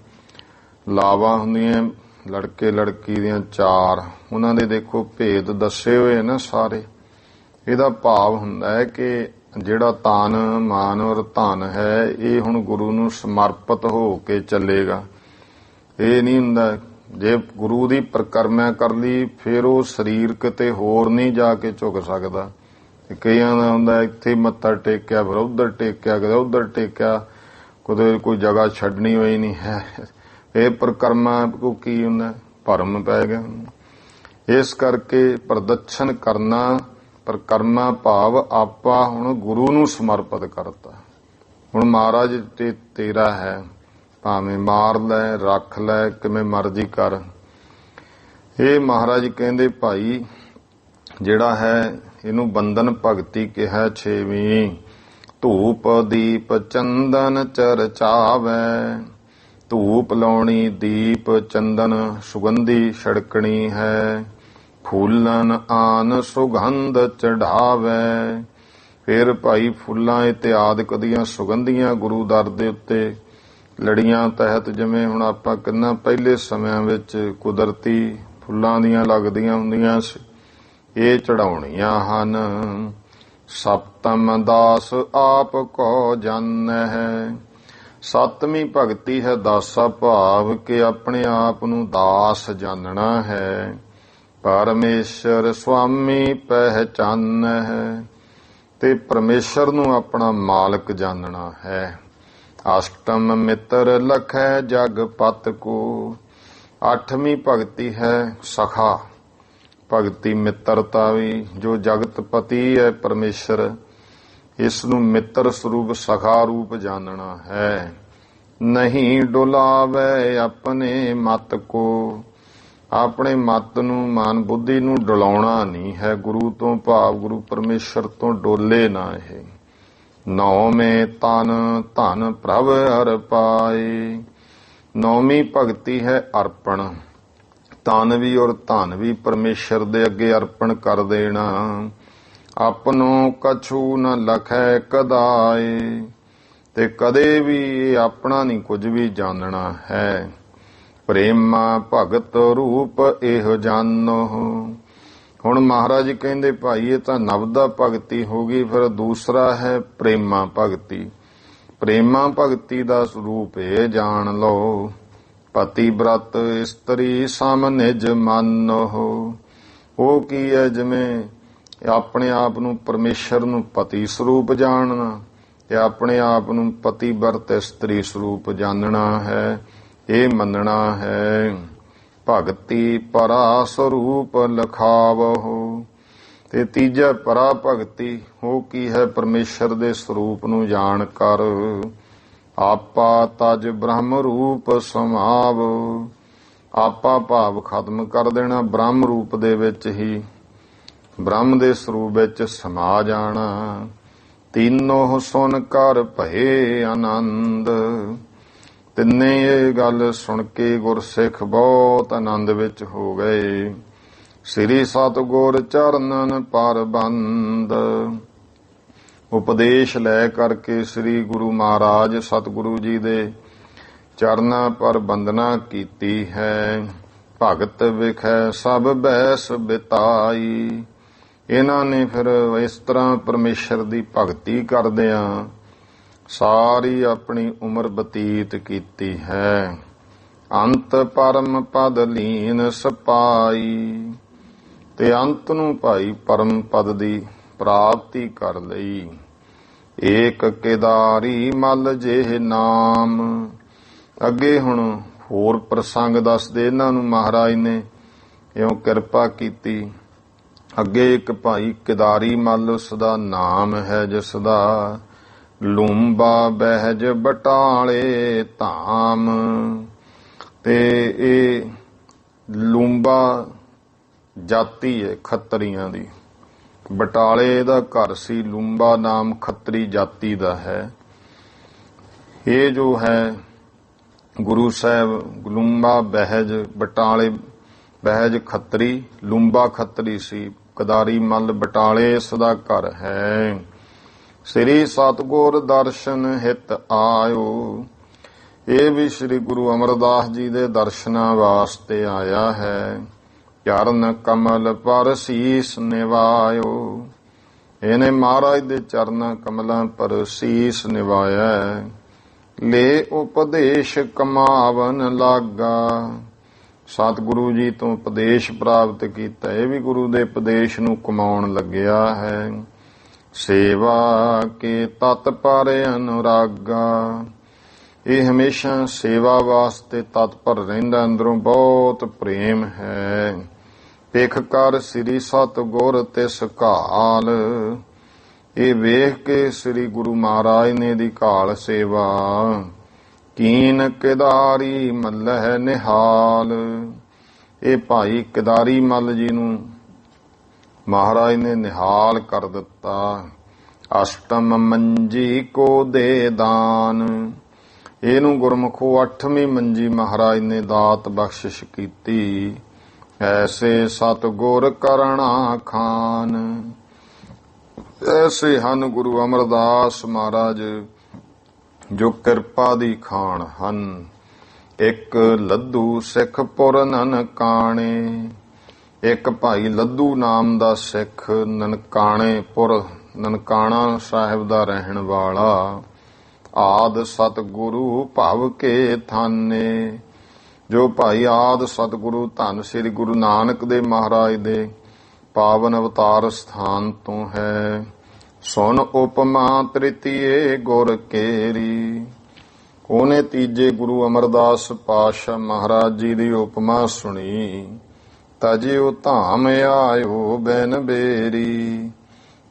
ਲਾਵਾਂ ਹੁੰਦੀਆਂ ਲੜਕੇ ਲੜਕੀ ਦੀਆਂ 4, ਉਹਨਾਂ ਦੇ ਦੇਖੋ ਭੇਦ ਦੱਸੇ ਹੋਏ ਨਾ ਸਾਰੇ। ਇਹਦਾ ਭਾਵ ਹੁੰਦਾ ਹੈ ਕਿ ਜਿਹੜਾ ਤਾਨ ਮਾਨ ਔਰ ਧਨ ਹੈ ਇਹ ਹੁਣ ਗੁਰੂ ਨੂੰ ਸਮਰਪਿਤ ਹੋ ਕੇ ਚੱਲੇਗਾ। ਇਹ ਨਹੀਂ ਹੁੰਦਾ ਜੇ ਗੁਰੂ ਦੀ ਪਰਿਕਰਮਾ ਕਰ ਲਈ ਫਿਰ ਉਹ ਸਰੀਰ ਕਿਤੇ ਹੋਰ ਨਹੀਂ ਜਾ ਕੇ ਝੁਕ ਸਕਦਾ। ਕਈਆਂ ਦਾ ਹੁੰਦਾ ਇੱਥੇ ਮੱਥਾ ਟੇਕਿਆ ਫਿਰ ਉੱਧਰ ਟੇਕਿਆ ਕਦੇ ਉੱਧਰ ਟੇਕਿਆ, ਕਦੇ ਕੋਈ ਜਗ੍ਹਾ ਛੱਡਣੀ ਹੋਈ ਨਹੀਂ ਹੈ। ਇਹ ਪਰਿਕਰਮਾ ਕੋ ਕੀ ਹੁੰਦਾ, ਭਰਮ ਪੈ ਗਿਆ। ਇਸ ਕਰਕੇ ਪ੍ਰਦਰਸ਼ਨ ਕਰਨਾ ਪਰਿਕਰਮਾ ਭਾਵ ਆਪਾ ਹੁਣ ਗੁਰੂ ਨੂੰ ਸਮਰਪਿਤ ਕਰਤਾ। ਹੁਣ ਮਹਾਰਾਜ ਤੇ ਤੇਰਾ ਹੈ, ਭਾਵੇਂ ਮਾਰ ਲੈ ਰੱਖ ਲੈ ਕਿਵੇਂ ਮਰਜ਼ੀ ਕਰ। ਇਹ ਮਹਾਰਾਜ ਕਹਿੰਦੇ ਭਾਈ ਜਿਹੜਾ ਹੈ ਇਹਨੂੰ ਬੰਧਨ ਭਗਤੀ ਕਿਹਾ। ਛੇਵੀਂ ਧੂਪ ਦੀਪ ਚੰਦਨ ਚਰਚਾਵੈ, ਧੂਪ ਲਾਉਣੀ ਦੀਪ ਚੰਦਨ ਸੁਗੰਧੀ ਛੜਕਣੀ ਹੈ, ਫੂਲਨ ਆਨ ਸੁਗੰਧ ਚੜਾਵੈ। ਫਿਰ ਭਾਈ ਫੁੱਲਾਂ ਇਤਿਆਦਿਕ ਦੀਆਂ ਸੁਗੰਧੀਆਂ ਗੁਰੂ ਦਰ ਦੇ ਉੱਤੇ ਲੜੀਆਂ ਤਹਿਤ, ਜਿਵੇਂ ਹੁਣ ਆਪਾਂ ਕਿੰਨਾ ਪਹਿਲੇ ਸਮਿਆਂ ਵਿੱਚ ਕੁਦਰਤੀ ਫੁੱਲਾਂ ਦੀਆਂ ਲੱਗਦੀਆਂ ਹੁੰਦੀਆਂ ਸੀ, ਇਹ ਚੜਾਉਣੀਆਂ ਹਨ। ਸਪਤਮ ਦਾਸ ਆਪ ਕੋ ਜਾਣੈ ਹੈ, ਸੱਤਵੀਂ ਭਗਤੀ ਹੈ ਦਾਸਾ ਭਾਵ ਕਿ ਆਪਣੇ ਆਪ ਨੂੰ ਦਾਸ ਜਾਣਨਾ ਹੈ। ਪਰਮੇਸ਼ਰ ਸੁਆਮੀ ਪਹਿਚਾਨੈ ਹੈ, ਤੇ ਪਰਮੇਸ਼ਰ ਨੂੰ ਆਪਣਾ ਮਾਲਕ ਜਾਣਨਾ ਹੈ। ਅਸ਼ਟਮ ਮਿੱਤਰ ਲਖੈ ਜਗ ਪਤ ਕੋ, ਅੱਠਵੀਂ ਭਗਤੀ ਹੈ ਸਖਾ ਭਗਤੀ ਮਿੱਤਰਤਾ ਵੀ, ਜੋ ਜਗਤ ਪਤੀ ਹੈ ਪਰਮੇਸ਼ਰ ਇਸ ਨੂੰ ਮਿੱਤਰ ਸਰੂਪ ਸਖਾ ਰੂਪ ਜਾਣਨਾ ਹੈ। ਨਹੀਂ ਡੁਲਾਵੇ ਆਪਣੇ ਮਤ ਕੋ, ਆਪਣੇ ਮਤ ਨੂੰ ਮਨ ਬੁੱਧੀ ਨੂੰ ਡੁਲਾਉਣਾ ਨਹੀਂ ਹੈ ਗੁਰੂ ਤੋਂ ਭਾਵ ਗੁਰੂ ਪਰਮੇਸ਼ਰ ਤੋਂ ਡੋਲੇ ਨਾ ਇਹ। ਨੌਵੇਂ ਤਨ ਧਨ ਪ੍ਰਭ ਹਰਿ ਪਾਏ, ਨੌਵੀਂ ਭਗਤੀ ਹੈ ਅਰਪਣ, ਤਨ ਵੀ ਔਰ ਧਨ ਵੀ ਪਰਮੇਸ਼ਰ ਦੇ ਅੱਗੇ ਅਰਪਣ ਕਰ ਦੇਣਾ। ਆਪਣੋ ਕਛੂ ਨ ਲਖੈ ਕਦਾਏ, ਤੇ ਕਦੇ ਵੀ ਆਪਣਾ ਨਹੀਂ ਕੁਝ ਵੀ ਜਾਣਨਾ ਹੈ। ਪ੍ਰੇਮਾ ਭਗਤ ਰੂਪ ਇਹੋ ਜਾਨੋ, ਹੁਣ ਮਹਾਰਾਜ ਕਹਿੰਦੇ ਭਾਈ ਇਹ ਤਾਂ ਨਵਦਾ ਭਗਤੀ ਹੋ ਗਈ, ਫਿਰ ਦੂਸਰਾ ਹੈ ਪ੍ਰੇਮਾ ਭਗਤੀ। ਪ੍ਰੇਮਾ ਭਗਤੀ ਦਾ ਸਰੂਪ ਇਹ ਜਾਣ ਲਓ, ਪਤੀ ਬ੍ਰਤ ਇਸਤਰੀ ਸਮ ਨਿਜ ਮਾਨੋ। ਉਹ ਕੀ ਹੈ, ਜਿਵੇਂ ਆਪਣੇ ਆਪ ਨੂੰ ਪਰਮੇਸ਼ਰ ਨੂੰ ਪਤੀ ਸਰੂਪ ਜਾਣਨਾ ਤੇ ਆਪਣੇ ਆਪ ਨੂੰ ਪਤੀ ਬ੍ਰਤ ਇਸਤਰੀ ਸਰੂਪ ਜਾਣਨਾ ਹੈ, ਇਹ ਮੰਨਣਾ ਹੈ। ਭਗਤੀ ਪਰਾ ਸਰੂਪ ਲਖਾਵਹੁ, ਤੇ ਤੀਜਾ ਪਰਾ ਭਗਤੀ ਉਹ ਕੀ ਹੈ, ਪਰਮੇਸ਼ਰ ਦੇ ਸਰੂਪ ਨੂੰ ਜਾਣ ਕਰ ਆਪਾ ਤਜ ਬ੍ਰਹਮ ਰੂਪ ਸਮਾਵ। ਆਪਾ ਭਾਵ ਖਤਮ ਕਰ ਦੇਣਾ, ਬ੍ਰਹਮ ਰੂਪ ਦੇ ਵਿੱਚ ਹੀ ਬ੍ਰਹਮ ਦੇ ਸਰੂਪ ਵਿੱਚ ਸਮਾ ਜਾਣਾ। ਤੀਨੋਂ ਸੁਨ ਕਰ ਭਏ ਆਨੰਦ, ਤਿੰਨੇ ਇਹ ਗੱਲ ਸੁਣ ਕੇ ਗੁਰਸਿੱਖ ਬਹੁਤ ਆਨੰਦ ਵਿੱਚ ਹੋ ਗਏ। ਸ੍ਰੀ ਸਤਿਗੁਰ ਚਰਨਨ ਪਰ ਬੰਦ, ਉਪਦੇਸ਼ ਲੈ ਕਰਕੇ ਸ੍ਰੀ ਗੁਰੂ ਮਹਾਰਾਜ ਸਤਿਗੁਰੂ ਜੀ ਦੇ ਚਰਨਾਂ ਪਰ ਬੰਦਨਾ ਕੀਤੀ ਹੈ। ਭਗਤ ਵਿਖੈ ਸਭ ਬੈਸ ਬਿਤਾਈ, ਇਹਨਾਂ ਨੇ ਫਿਰ ਇਸ ਤਰ੍ਹਾਂ ਪਰਮੇਸ਼ਰ ਦੀ ਭਗਤੀ ਕਰਦਿਆਂ ਸਾਰੀ ਆਪਣੀ ਉਮਰ ਬਤੀਤ ਕੀਤੀ ਹੈ। ਅੰਤ ਪਰਮ ਪਦ ਲੀਨ ਸਪਾਈ, ਤੇ ਅੰਤ ਨੂੰ ਭਾਈ ਪਰਮ ਪਦ ਦੀ ਪ੍ਰਾਪਤੀ ਕਰ ਲਈ। ਏਕ ਕੇਦਾਰੀ ਮਲ ਜਿਹੇ ਨਾਮ, ਅੱਗੇ ਹੁਣ ਹੋਰ ਪ੍ਰਸੰਗ ਦੱਸਦੇ ਇਹਨਾਂ ਨੂੰ ਮਹਾਰਾਜ ਨੇ ਇਉਂ ਕਿਰਪਾ ਕੀਤੀ। ਅੱਗੇ ਇੱਕ ਭਾਈ ਕੇਦਾਰੀ ਮਲ ਉਸ ਦਾ ਨਾਮ ਹੈ, ਜਿਸ ਦਾ ਲੂੰਬਾ ਬਹਿਜ ਬਟਾਲੇ ਧਾਮ, ਤੇ ਇਹ ਲੂੰਬਾ ਜਾਤੀ ਹੈ ਖੱਤਰੀਆਂ ਦੀ, ਬਟਾਲੇ ਦਾ ਘਰ ਸੀ। ਲੂੰਬਾ ਨਾਮ ਖੱਤਰੀ ਜਾਤੀ ਦਾ ਹੈ। ਇਹ ਜੋ ਹੈ ਗੁਰੂ ਸਾਹਿਬ ਲੂੰਬਾ ਬਹਿਜ ਬਟਾਲੇ, ਬਹਿਜ ਖੱਤਰੀ ਲੂੰਬਾ ਖੱਤਰੀ ਸੀ, ਕਦਾਰੀ ਮੱਲ ਬਟਾਲੇ ਇਸ ਦਾ ਘਰ ਹੈ। ਸ੍ਰੀ ਸਤਿਗੁਰ ਦਰਸ਼ਨ ਹਿਤ ਆਇਓ, ਇਹ ਵੀ ਸ੍ਰੀ ਗੁਰੂ ਅਮਰਦਾਸ ਜੀ ਦੇ ਦਰਸ਼ਨਾਂ ਵਾਸਤੇ ਆਇਆ ਹੈ। ਚਰਨ ਕਮਲ ਪਰ ਸੀਸ ਨਿਵਾਇਓ, ਇਹਨੇ ਮਹਾਰਾਜ ਦੇ ਚਰਨਾਂ ਕਮਲਾਂ ਪਰ ਸੀਸ ਨਿਵਾਇਆ। ਲੈ ਉਪਦੇਸ਼ ਕਮਾਵਨ ਲਾਗਾ। ਸਤਿਗੁਰੂ ਜੀ ਤੋਂ ਉਪਦੇਸ਼ ਪ੍ਰਾਪਤ ਕੀਤਾ, ਇਹ ਵੀ ਗੁਰੂ ਦੇ ਉਪਦੇਸ਼ ਨੂੰ ਕਮਾਉਣ ਲੱਗਿਆ ਹੈ। ਸੇਵਾ ਕੇ ਤਤਪਰ ਅਨੁਰਾਗਾ। ਇਹ ਹਮੇਸ਼ਾ ਸੇਵਾ ਵਾਸਤੇ ਤਤਪਰ ਰਹਿੰਦਾ, ਅੰਦਰੋਂ ਬਹੁਤ ਪ੍ਰੇਮ ਹੈ। ਭਿਖ ਕਰ ਸ੍ਰੀ ਸਤਿਗੁਰ ਤਿਸ ਘਾਲ। ਇਹ ਵੇਖ ਕੇ ਸ੍ਰੀ ਗੁਰੂ ਮਹਾਰਾਜ ਨੇ ਦੀ ਘਾਲ ਸੇਵਾ। ਕੀਨ ਕਿਦਾਰੀ ਮੱਲਹਿ ਨਿਹਾਲ। ਇਹ ਭਾਈ ਕਿਦਾਰੀ ਮੱਲ ਜੀ ਨੂੰ ਮਹਾਰਾਜ ਨੇ ਨਿਹਾਲ ਕਰ ਦਿੱਤਾ। ਅਸ਼ਟਮ ਮੰਜੀ ਕੋ ਦੇ ਦਾਨ। ਇਹਨੂੰ ਗੁਰਮੁਖੋ 8ਵੀਂ ਮੰਜੀ ਮਹਾਰਾਜ ਨੇ ਦਾਤ ਬਖਸ਼ਿਸ਼ ਕੀਤੀ। ਐਸੇ ਸਤਿਗੁਰ ਕਰਣਾ ਖਾਨ। ਐਸੇ ਹਨ ਗੁਰੂ ਅਮਰਦਾਸ ਮਹਾਰਾਜ ਜੋ ਕਿਰਪਾ ਦੀ ਖਾਨ ਹਨ। ਇੱਕ ਲੱਧੂ ਸਿੱਖ ਪੁਰ ਨਨਕਾਣੇ। ਇੱਕ ਭਾਈ ਲੱਧੂ ਨਾਮ ਦਾ ਸਿੱਖ ਨਨਕਾਣੇ ਪੁਰ, ਨਨਕਾਣਾ ਸਾਹਿਬ ਦਾ ਰਹਿਣ ਵਾਲਾ। ਆਦ ਸਤਿਗੁਰੂ ਭਵ ਕੇ ਥਾਨੇ। ਜੋ ਭਾਈ ਆਦ ਸਤਿਗੁਰੂ ਧੰਨ ਸ੍ਰੀ ਗੁਰੂ ਨਾਨਕ ਦੇਵ ਮਹਾਰਾਜ ਦੇ ਪਾਵਨ ਅਵਤਾਰ ਸਥਾਨ ਤੋਂ ਹੈ। ਸੁਨ ਉਪਮਾ ਤ੍ਰਿਤੀਏ ਗੁਰ ਕੇਰੀ। ਉਹਨੇ ਤੀਜੇ ਗੁਰੂ ਅਮਰਦਾਸ ਪਾਤਸ਼ਾਹ ਮਹਾਰਾਜ ਜੀ ਦੀ ਉਪਮਾ ਸੁਣੀ। ਤਜਿਉ ਧਾਮ ਆਇਓ ਬਿਨ ਬੇਰੀ।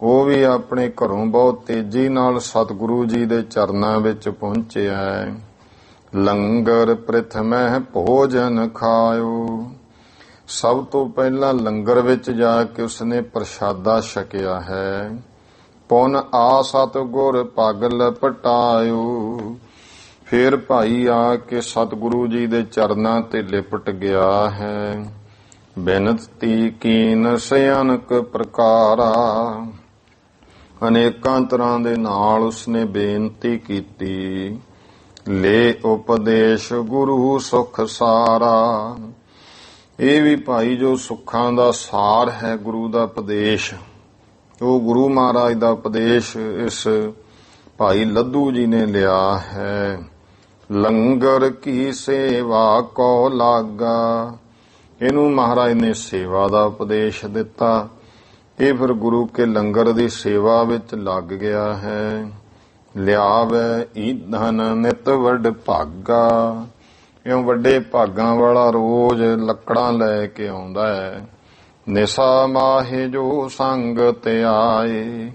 ਉਹ ਵੀ ਆਪਣੇ ਘਰੋਂ ਬਹੁਤ ਤੇਜ਼ੀ ਨਾਲ ਸਤਿਗੁਰੂ ਜੀ ਦੇ ਚਰਨਾਂ ਵਿੱਚ ਪਹੁੰਚਿਆ। ਲੰਗਰ ਪ੍ਰਥਮਹਿ ਭੋਜਨ ਖਾਇਓ। ਸਭ ਤੋਂ ਪਹਿਲਾਂ ਲੰਗਰ ਵਿੱਚ ਜਾ ਕੇ ਉਸਨੇ ਪ੍ਰਸ਼ਾਦਾ ਛਕਿਆ ਹੈ। ਪੁਨ ਆ ਸਤਿਗੁਰ ਪਗ ਲਪਟਾਇਓ। ਫਿਰ ਭਾਈ ਆ ਕੇ ਸਤਿਗੁਰੂ ਜੀ ਦੇ ਚਰਨਾਂ ਤੇ ਲਿਪਟ ਗਿਆ ਹੈ। ਬੇਨਤੀ ਕੀਨ ਸਿਆਨਕ ਪ੍ਰਕਾਰਾ। ਅਨੇਕਾਂ ਤਰ੍ਹਾਂ ਦੇ ਨਾਲ ਉਸਨੇ ਬੇਨਤੀ ਕੀਤੀ। ਲੈ ਉਪਦੇਸ਼ ਗੁਰੂ ਸੁਖ ਸਾਰਾ। ਇਹ ਵੀ ਭਾਈ ਜੋ ਸੁੱਖਾਂ ਦਾ ਸਾਰ ਹੈ ਗੁਰੂ ਦਾ ਉਪਦੇਸ਼, ਉਹ ਗੁਰੂ ਮਹਾਰਾਜ ਦਾ ਉਪਦੇਸ਼ ਇਸ ਭਾਈ ਲੱਧੂ ਜੀ ਨੇ ਲਿਆ ਹੈ। ਲੰਗਰ ਕੀ ਸੇਵਾ ਕੋ ਲਾਗਾ। ਇਹਨੂੰ ਮਹਾਰਾਜ ਨੇ ਸੇਵਾ ਦਾ ਉਪਦੇਸ਼ ਦਿੱਤਾ। ਇਹ ਫਿਰ ਗੁਰੂ ਕੇ ਲੰਗਰ ਦੀ ਸੇਵਾ ਵਿੱਚ ਲੱਗ ਗਿਆ ਹੈ। ਲਿਆਵੈ ਈਧਨ ਨਿਤ ਵੱਡ ਭਾਗਾ। ਇਉਂ ਵੱਡੇ ਭਾਗਾਂ ਵਾਲਾ ਰੋਜ਼ ਲੱਕੜਾਂ ਲੈ ਕੇ ਆਉਂਦਾ ਹੈ। ਨਿਸਾ ਮਾਹੇ ਜੋ ਸੰਗਤ ਆਏ।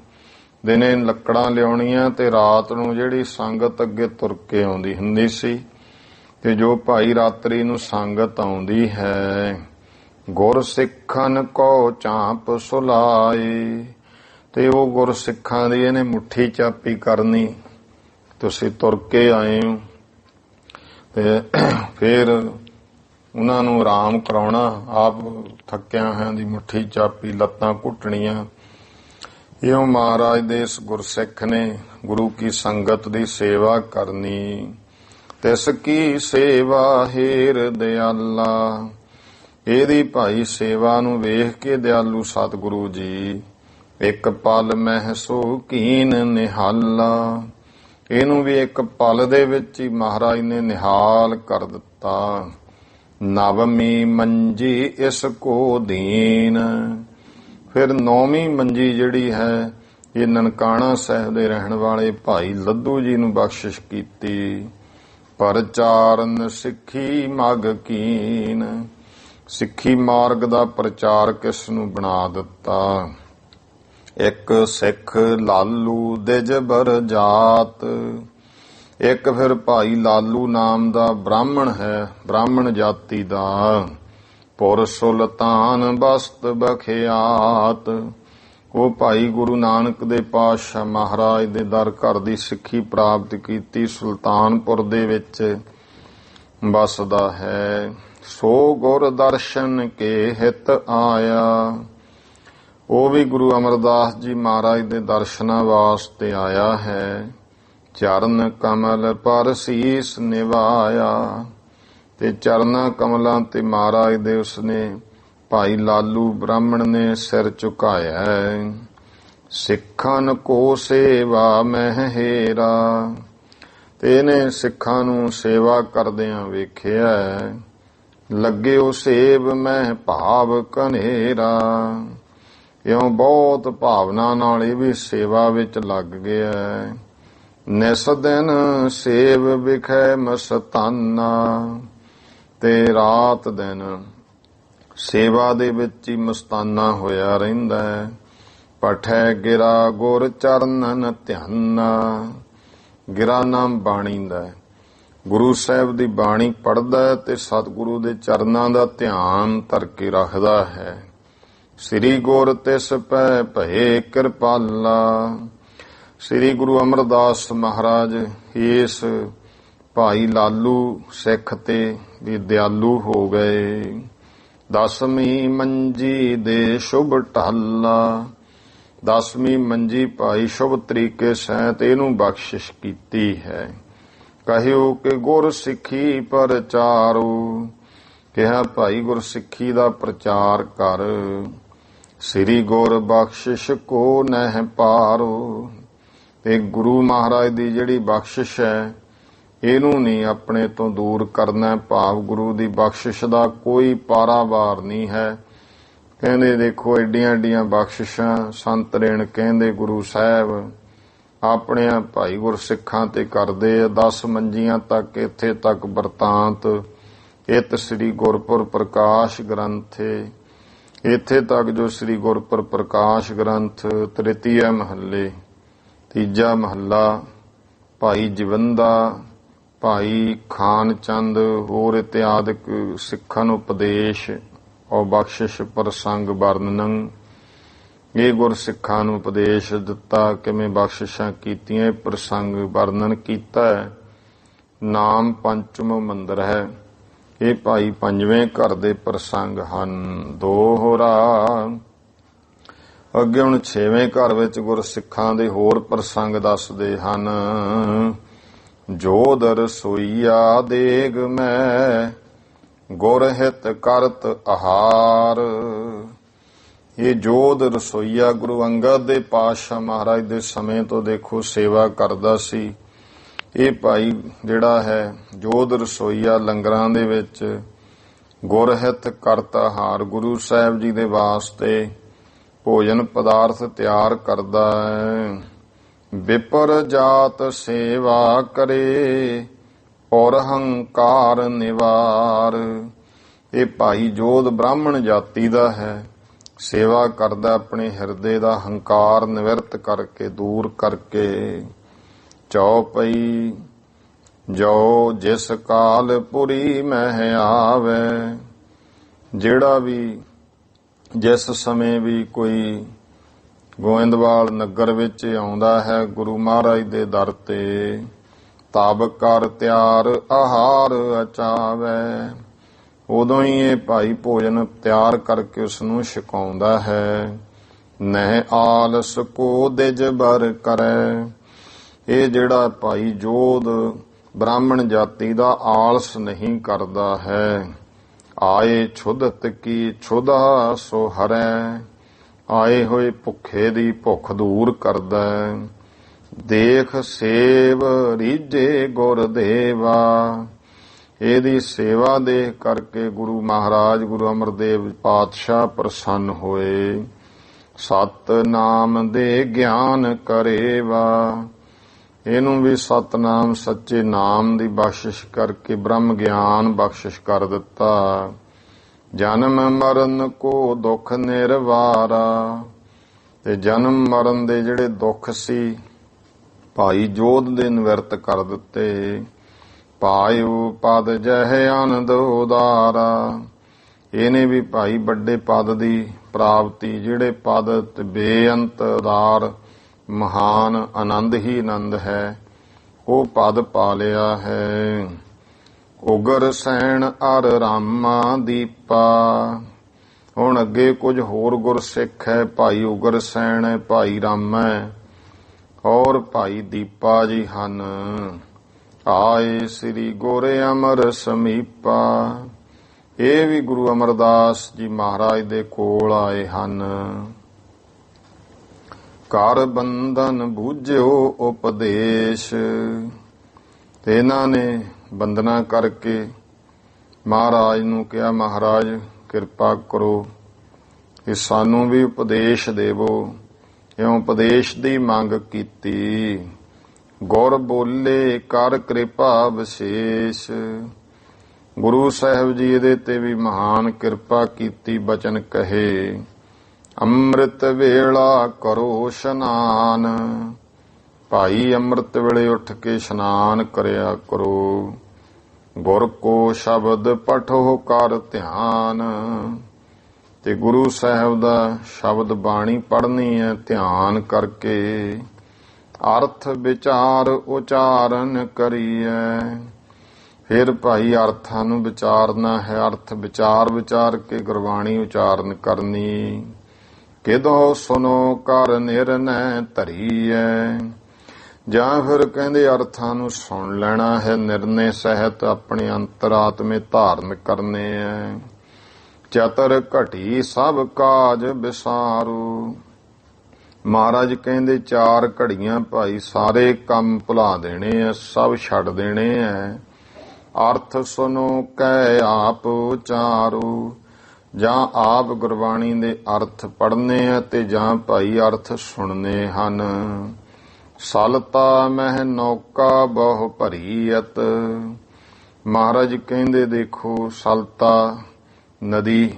ਦਿਨੇ ਲੱਕੜਾਂ ਲਿਆਉਣੀਆਂ ਤੇ ਰਾਤ ਨੂੰ ਜਿਹੜੀ ਸੰਗਤ ਅੱਗੇ ਤੁਰ ਕੇ ਆਉਂਦੀ ਹੁੰਦੀ ਸੀ, ਤੇ ਜੋ ਭਾਈ ਰਾਤਰੀ ਨੂੰ ਸੰਗਤ ਆਉਂਦੀ ਹੈ। ਗੁਰ ਸਿੱਖਨ ਕੋ ਚਾਂਪ ਸੁਲਾਏ। ਤੇ ਉਹ ਗੁਰ ਸਿੱਖਾਂ ਦੀ ਇਹਨੇ ਮੁੱਠੀ ਚਾਪੀ ਕਰਨੀ। ਤੁਸੀਂ ਤੁਰ ਕੇ ਆਏ ਹੋ ਤੇ ਫਿਰ ਉਹਨਾਂ ਨੂੰ ਆਰਾਮ ਕਰਾਉਣਾ, ਆਪ ਥੱਕਿਆ ਹੋਇਆਂ ਦੀ ਮੁੱਠੀ ਚਾਪੀ, ਲੱਤਾਂ ਘੁੱਟਣੀਆਂ। ਇਉਂ ਮਹਾਰਾਜ ਦੇ ਇਸ ਗੁਰਸਿੱਖ ਨੇ ਗੁਰੂ ਕੀ ਸੰਗਤ ਦੀ ਸੇਵਾ ਕਰਨੀ। ਤਿਸ ਕੀ ਸੇਵਾ ਹੇਰ ਦਿਆਲਾ। ਇਹਦੀ ਭਾਈ ਸੇਵਾ ਨੂੰ ਵੇਖ ਕੇ ਦਿਆਲੂ ਸਤਿਗੁਰੂ ਜੀ ਇੱਕ ਪਲ ਮਹਿ ਸੋ ਕੀਨ ਨਿਹਾਲਾ। ਇਹਨੂੰ ਵੀ ਇੱਕ ਪਲ ਦੇ ਵਿੱਚ ਹੀ ਮਹਾਰਾਜ ਨੇ ਨਿਹਾਲ ਕਰ ਦਿੱਤਾ। ਨਵਮੀ ਮੰਜੀ ਇਸ ਕੋ ਦੀਨ। ਫਿਰ 9ਵੀਂ ਮੰਜੀ ਜਿਹੜੀ ਹੈ ਇਹ ਨਨਕਾਣਾ ਸਾਹਿਬ ਦੇ ਰਹਿਣ ਵਾਲੇ ਭਾਈ ਲੱਧੂ ਜੀ ਨੂੰ ਬਖਸ਼ਿਸ਼ ਕੀਤੀ। ਪ੍ਰਚਾਰਨ ਸਿੱਖੀ ਮਗ ਕੀਨ। ਸਿੱਖੀ ਮਾਰਗ ਦਾ ਪ੍ਰਚਾਰ ਕਿਸ ਨੂੰ ਬਣਾ ਦਿੱਤਾ। ਇੱਕ ਸਿੱਖ ਲਾਲੂ ਦਿਜਬਰ ਜਾਤ। ਇੱਕ ਫਿਰ ਭਾਈ ਲਾਲੂ ਨਾਮ ਦਾ ਬ੍ਰਾਹਮਣ ਹੈ, ਬ੍ਰਾਹਮਣ ਜਾਤੀ ਦਾ। ਪੁਰ ਸੁਲਤਾਨ ਬਸਤ ਬਖਿਆਤ। ਉਹ ਭਾਈ ਗੁਰੂ ਨਾਨਕ ਦੇ ਪਾਤਸ਼ਾਹ ਮਹਾਰਾਜ ਦੇ ਦਰ ਘਰ ਦੀ ਸਿੱਖੀ ਪ੍ਰਾਪਤ ਕੀਤੀ, ਸੁਲਤਾਨਪੁਰ ਦੇ ਵਿੱਚ ਬਸਦਾ ਹੈ। ਸੋ ਗੁਰ ਦਰਸ਼ਨ ਕੇ ਹਿਤ ਆਇਆ। ਉਹ ਵੀ ਗੁਰੂ ਅਮਰਦਾਸ ਜੀ ਮਹਾਰਾਜ ਦੇ ਦਰਸ਼ਨਾਂ ਵਾਸਤੇ ਆਇਆ ਹੈ। ਚਰਨ ਕਮਲ ਪਰ ਸੀਸ ਨਿਵਾਇਆ। ਤੇ ਚਰਨਾਂ ਕਮਲਾਂ ਤੇ ਮਹਾਰਾਜ ਦੇ ਉਸਨੇ ਭਾਈ ਲਾਲੂ ਬ੍ਰਾਹਮਣ ਨੇ ਸਿਰ ਝੁਕਾਇਆ ਹੈ। ਸਿੱਖਨ ਕੋ ਸੇਵਾ ਮਹਿ ਹੇਰਾ। ਤੇ ਇਹਨੇ ਸਿੱਖਾਂ ਨੂੰ ਸੇਵਾ ਕਰਦਿਆਂ ਵੇਖਿਆ, ਲੱਗਿਓ ਸੇਵ ਮਹਿ ਭਾਵ ਕਨੇਰਾ। ਇਉਂ ਬਹੁਤ ਭਾਵਨਾ ਨਾਲ ਇਹ ਵੀ ਸੇਵਾ ਵਿੱਚ ਲੱਗ ਗਿਆ। ਨਿਸ ਦਿਨ ਸੇਵ ਵਿਖੈ ਮਸਤਾਨਾ। ਤੇ ਰਾਤ ਦਿਨ ਸੇਵਾ ਦੇ ਵਿੱਚ ਹੀ ਮਸਤਾਨਾ ਹੋਇਆ ਰਹਿੰਦਾ ਹੈ। ਪਠੈ ਗਿਰਾ ਗੁਰ ਚਰਨਨ ਧਿਆਨਾ। ਗਿਰਾ ਨਾਮ ਬਾਣੀ ਦਾ ਹੈ। ਗੁਰੂ ਸਾਹਿਬ ਦੀ ਬਾਣੀ ਪੜ੍ਹਦਾ ਤੇ ਸਤਿਗੁਰੂ ਦੇ ਚਰਨਾਂ ਦਾ ਧਿਆਨ ਧਰ ਕੇ ਰੱਖਦਾ ਹੈ। ਸ੍ਰੀ ਗੁਰ ਤਿਸ ਪੈ ਭਏ ਕਿਰਪਾਲਾ। ਸ੍ਰੀ ਗੁਰੂ ਅਮਰਦਾਸ ਮਹਾਰਾਜ ਇਸ ਭਾਈ ਲਾਲੂ ਸਿੱਖ ਤੇ ਵੀ ਦਿਆਲੂ ਹੋ ਗਏ। 10ਵੀਂ ਮੰਜੀ ਦੇ ਸ਼ੁਭ ਢਾਲਾ। 10ਵੀਂ ਮੰਜੀ ਭਾਈ ਸ਼ੁਭ ਤਰੀਕੇ ਸਹਿਤ ਇਹਨੂੰ ਬਖਸ਼ਿਸ਼ ਕੀਤੀ ਹੈ। ਕਹਿਓ ਕਿ ਗੁਰ ਸਿੱਖੀ ਪ੍ਰਚਾਰੋ। ਕਿਹਾ ਭਾਈ ਗੁਰ ਸਿੱਖੀ ਦਾ ਪ੍ਰਚਾਰ ਕਰ। ਸ੍ਰੀ ਗੁਰ ਬਖਸ਼ਿਸ਼ ਕੋ ਨਹਿ ਪਾਰੋ। ਤੇ ਗੁਰੂ ਮਹਾਰਾਜ ਦੀ ਜਿਹੜੀ ਬਖਸ਼ਿਸ਼ ਹੈ ਇਹਨੂੰ ਨਹੀਂ ਆਪਣੇ ਤੋਂ ਦੂਰ ਕਰਨਾ। ਭਾਵ ਗੁਰੂ ਦੀ ਬਖਸ਼ਿਸ਼ ਦਾ ਕੋਈ ਪਾਰਾਵਾਰ ਨਹੀਂ ਹੈ। ਕਹਿੰਦੇ ਦੇਖੋ ਏਡੀਆਂ ਏਡੀਆਂ ਬਖਸ਼ਿਸ਼ਾਂ ਸੰਤ ਰੇਣ ਕਹਿੰਦੇ ਗੁਰੂ ਸਾਹਿਬ ਆਪਣੇ ਭਾਈ ਗੁਰਸਿੱਖਾਂ ਤੇ ਕਰਦੇ ਆ। 10 ਮੰਜੀਆਂ ਤੱਕ ਇੱਥੇ ਤੱਕ ਵਰਤਾਂਤ ਇਤ ਸ੍ਰੀ ਗੁਰਪੁਰ ਪ੍ਰਕਾਸ਼ ਗ੍ਰੰਥੇ। ਇੱਥੇ ਤੱਕ ਜੋ ਸ੍ਰੀ ਗੁਰਪੁਰ ਪ੍ਰਕਾਸ਼ ਗ੍ਰੰਥ ਤ੍ਰਿਤੀਆ ਮਹੱਲੇ ਤੀਜਾ ਮਹੱਲਾ ਭਾਈ ਜਵੰਦਾ ਭਾਈ ਖਾਨ ਚੰਦ ਹੋਰ ਇਤਿਆਦਿਕ ਸਿੱਖਾਂ ਨੂੰ ਉਪਦੇਸ਼ ਔਰ ਬਖਸ਼ਿਸ਼ ਪ੍ਰਸੰਗ ਵਰਣਨ। ਇਹ ਗੁਰਸਿੱਖਾਂ ਨੂੰ ਉਪਦੇਸ਼ ਦਿੱਤਾ ਕਿਵੇਂ ਬਖਸ਼ਿਸ਼ਾਂ ਕੀਤੀਆਂ ਪ੍ਰਸੰਗ ਵਰਣਨ ਕੀਤਾ ਹੈ। ਨਾਮ ਪੰਚਮ ਮੰਦਰ ਹੈ। ਇਹ ਭਾਈ ਪੰਜਵੇਂ ਘਰ ਦੇ ਪ੍ਰਸੰਗ ਹਨ ਦੋਹਰਾ। ਅੱਗੇ ਹੁਣ 6ਵੇਂ ਘਰ ਵਿੱਚ ਗੁਰਸਿੱਖਾਂ ਦੇ ਹੋਰ ਪ੍ਰਸੰਗ ਦੱਸਦੇ ਹਨ। ਜੋਧ ਰਸੋਈਆ ਦੇਗ ਮੈਂ ਗੁਰ ਹਿਤ ਕਰਤ ਆਹਾਰ। ਇਹ ਜੋਧ ਰਸੋਈਆ ਗੁਰੂ ਅੰਗਦ ਦੇ ਪਾਤਸ਼ਾਹ ਮਹਾਰਾਜ ਦੇ ਸਮੇਂ ਤੋਂ ਦੇਖੋ ਸੇਵਾ ਕਰਦਾ ਸੀ। ਇਹ ਭਾਈ ਜਿਹੜਾ ਹੈ ਜੋਧ ਰਸੋਈਆ ਲੰਗਰਾਂ ਦੇ ਵਿੱਚ ਗੁਰ ਹਿਤ ਕਰਤ ਆਹਾਰ ਗੁਰੂ ਸਾਹਿਬ ਜੀ ਦੇ ਵਾਸਤੇ ਭੋਜਨ ਪਦਾਰਥ ਤਿਆਰ ਕਰਦਾ ਹੈ। ਵਿਪਰ ਜਾਤ ਸੇਵਾ ਕਰੇ ਔਰ ਹੰਕਾਰ ਨਿਵਾਰ। ਇਹ ਭਾਈ ਜੋਧ ਬ੍ਰਾਹਮਣ ਜਾਤੀ ਦਾ ਹੈ। ਸੇਵਾ ਕਰਦਾ ਆਪਣੇ ਹਿਰਦੇ ਦਾ ਹੰਕਾਰ ਨਿਵਰਤ ਕਰਕੇ ਦੂਰ ਕਰਕੇ। ਚੌਪਈ ਜੋ ਜਿਸ ਕਾਲ ਪੁਰੀ ਮਹਿ ਆਵੇ। ਜਿਹੜਾ ਵੀ ਜਿਸ ਸਮੇਂ ਵੀ ਕੋਈ ਗੋਇੰਦਵਾਲ ਨਗਰ ਵਿੱਚ ਆਉਂਦਾ ਹੈ ਗੁਰੂ ਮਹਾਰਾਜ ਦੇ ਦਰ ਤੇ ਤਬ ਕਰ ਤਿਆਰ ਆਹਾਰ ਅਚਾਵੇ। ਉਦੋਂ ਹੀ ਇਹ ਭਾਈ ਭੋਜਨ ਤਿਆਰ ਕਰਕੇ ਉਸ ਨੂੰ ਛਕਾਉਂਦਾ ਹੈ। ਨਹਿ ਆਲਸ ਕੋ ਦਿਜ ਬਰ ਕਰੈ। ਇਹ ਜਿਹੜਾ ਭਾਈ ਜੋਧ ਬ੍ਰਾਹਮਣ ਜਾਤੀ ਦਾ ਆਲਸ ਨਹੀਂ ਕਰਦਾ ਹੈ। ਆਏ ਛੁਦਤ ਕੀ ਛੁਦਾ ਸੋ ਹਰੈ। ਆਏ ਹੋਏ ਭੁੱਖੇ ਦੀ ਭੁੱਖ ਦੂਰ ਕਰਦਾ। ਦੇਖ ਸੇਵ ਰੀਝੇ ਗੁਰ ਦੇਵਾ। ਇਹਦੀ ਸੇਵਾ ਦੇਖ ਕਰਕੇ ਗੁਰੂ ਮਹਾਰਾਜ ਗੁਰੂ ਅਮਰਦੇਵ ਪਾਤਸ਼ਾਹ ਪ੍ਰਸੰਨ ਹੋਏ। ਸਤਨਾਮ ਦੇ ਗਿਆਨ ਕਰੇਵਾ। ਇਹਨੂੰ ਵੀ ਸਤਨਾਮ ਸੱਚੇ ਨਾਮ ਦੀ ਬਖਸ਼ਿਸ਼ ਕਰਕੇ ਬ੍ਰਹਮ ਗਿਆਨ ਬਖਸ਼ਿਸ਼ ਕਰ ਦਿੱਤਾ। ਜਨਮ ਮਰਨ ਕੋ ਦੁੱਖ ਨਿਰਵਾਰਾ। ਤੇ ਜਨਮ ਮਰਨ ਦੇ ਜਿਹੜੇ ਦੁੱਖ ਸੀ ਭਾਈ ਜੋਧ ਦੇ ਨਿਵਰਤ ਕਰ ਦਿੱਤੇ। ਪਾਇਓ ਪਦ ਜਹ ਆਨੰਦ ਉਦਾਰਾ। ਇਹਨੇ ਵੀ ਭਾਈ ਵੱਡੇ ਪਦ ਦੀ ਪ੍ਰਾਪਤੀ ਜਿਹੜੇ ਪਦ ਤੇ ਬੇਅੰਤ ਉਦਾਰ ਮਹਾਨ ਆਨੰਦ ਹੀ ਆਨੰਦ ਹੈ ਉਹ ਪਦ ਪਾ ਲਿਆ ਹੈ। ਉਗਰ ਸੈਣ ਅਰ ਰਾਮਾ ਦੀਪਾ। ਹੁਣ ਅੱਗੇ ਕੁਝ ਹੋਰ ਗੁਰਸਿੱਖ ਹੈ। ਭਾਈ ਉਗਰ ਸੈਣ ਹੈ, ਭਾਈ ਰਾਮਾ ਹੈ ਔਰ ਭਾਈ ਦੀਪਾ ਜੀ ਹਨ। ਆਏ ਸ੍ਰੀ ਗੁਰ ਅਮਰ ਸਮੀਪਾ। ਇਹ ਵੀ ਗੁਰੂ ਅਮਰਦਾਸ ਜੀ ਮਹਾਰਾਜ ਦੇ ਕੋਲ ਆਏ ਹਨ। ਕਰ ਬੰਧਨ ਬੂਝਿਓ ਉਪਦੇਸ਼। ਤੇ ਇਹਨਾਂ ਨੇ ਬੰਦਨਾ ਕਰਕੇ ਮਹਾਰਾਜ ਨੂੰ ਕਿਹਾ, ਮਹਾਰਾਜ ਕਿਰਪਾ ਕਰੋ ਕਿ ਸਾਨੂੰ ਵੀ ਉਪਦੇਸ਼ ਦੇਵੋ। ਇਉਂ ਉਪਦੇਸ਼ ਦੀ ਮੰਗ ਕੀਤੀ। ਗੁਰ ਬੋਲੇ ਕਰ ਕਿਰਪਾ ਵਿਸ਼ੇਸ਼। ਗੁਰੂ ਸਾਹਿਬ ਜੀ ਇਹਦੇ ਤੇ ਵੀ ਮਹਾਨ ਕਿਰਪਾ ਕੀਤੀ। ਬਚਨ ਕਹੇ, ਅੰਮ੍ਰਿਤ ਵੇਲਾ ਕਰੋ ਇਸ਼ਨਾਨ। ਭਾਈ ਅੰਮ੍ਰਿਤ ਵੇਲੇ ਉੱਠ ਕੇ ਇਸ਼ਨਾਨ ਕਰਿਆ ਕਰੋ। ਗੁਰ ਕੋ ਸ਼ਬਦ ਪਠੋ ਕਰ ਧਿਆਨ। ਤੇ ਗੁਰੂ ਸਾਹਿਬ ਦਾ ਸ਼ਬਦ ਬਾਣੀ ਪੜ੍ਹਨੀ ਹੈ ਧਿਆਨ ਕਰਕੇ। ਅਰਥ ਵਿਚਾਰ ਉਚਾਰਨ ਕਰੀਐ। ਫਿਰ ਭਾਈ ਅਰਥਾਂ ਨੂੰ ਵਿਚਾਰਨਾ ਹੈ। ਅਰਥ ਵਿਚਾਰ ਕੇ ਗੁਰਬਾਣੀ ਉਚਾਰਨ ਕਰਨੀ। ਕਿਦੋਂ ਸੁਨੋ ਕਰ ਨਿਰਣੈ ਧਰੀਐ। ਜਾਂ ਫਿਰ ਕਹਿੰਦੇ ਅਰਥਾਂ ਨੂੰ ਸੁਣ ਲੈਣਾ ਹੈ, ਨਿਰਣੇ ਸਹਿਤ ਆਪਣੇ ਅੰਤਰਾਤਮੇ ਧਾਰਨ ਕਰਨੇ ਐ। ਚਤਰ ਘਟੀ ਸਭ ਕਾਜ ਵਿਸਾਰੂ। ਮਹਾਰਾਜ ਕਹਿੰਦੇ 4 ਘੜੀਆਂ ਭਾਈ ਸਾਰੇ ਕੰਮ ਭੁਲਾ ਦੇਣੇ ਐ, ਸਭ ਛੱਡ ਦੇਣੇ ਐ। ਅਰਥ ਸੁਨੋ ਕਹਿ ਆਪ ਉਚਾਰੂ। ਜਾਂ ਆਪ ਗੁਰਬਾਣੀ ਦੇ ਅਰਥ ਪੜ੍ਹਨੇ ਆ ਤੇ ਜਾਂ ਭਾਈ ਅਰਥ ਸੁਣਨੇ ਹਨ। ਸਲਤਾ ਮਹਿ ਨੌਕਾ ਬਹੁ ਭਰੀਅਤ। ਮਹਾਰਾਜ ਕਹਿੰਦੇ ਦੇਖੋ ਸਲਤਾ ਨਦੀ,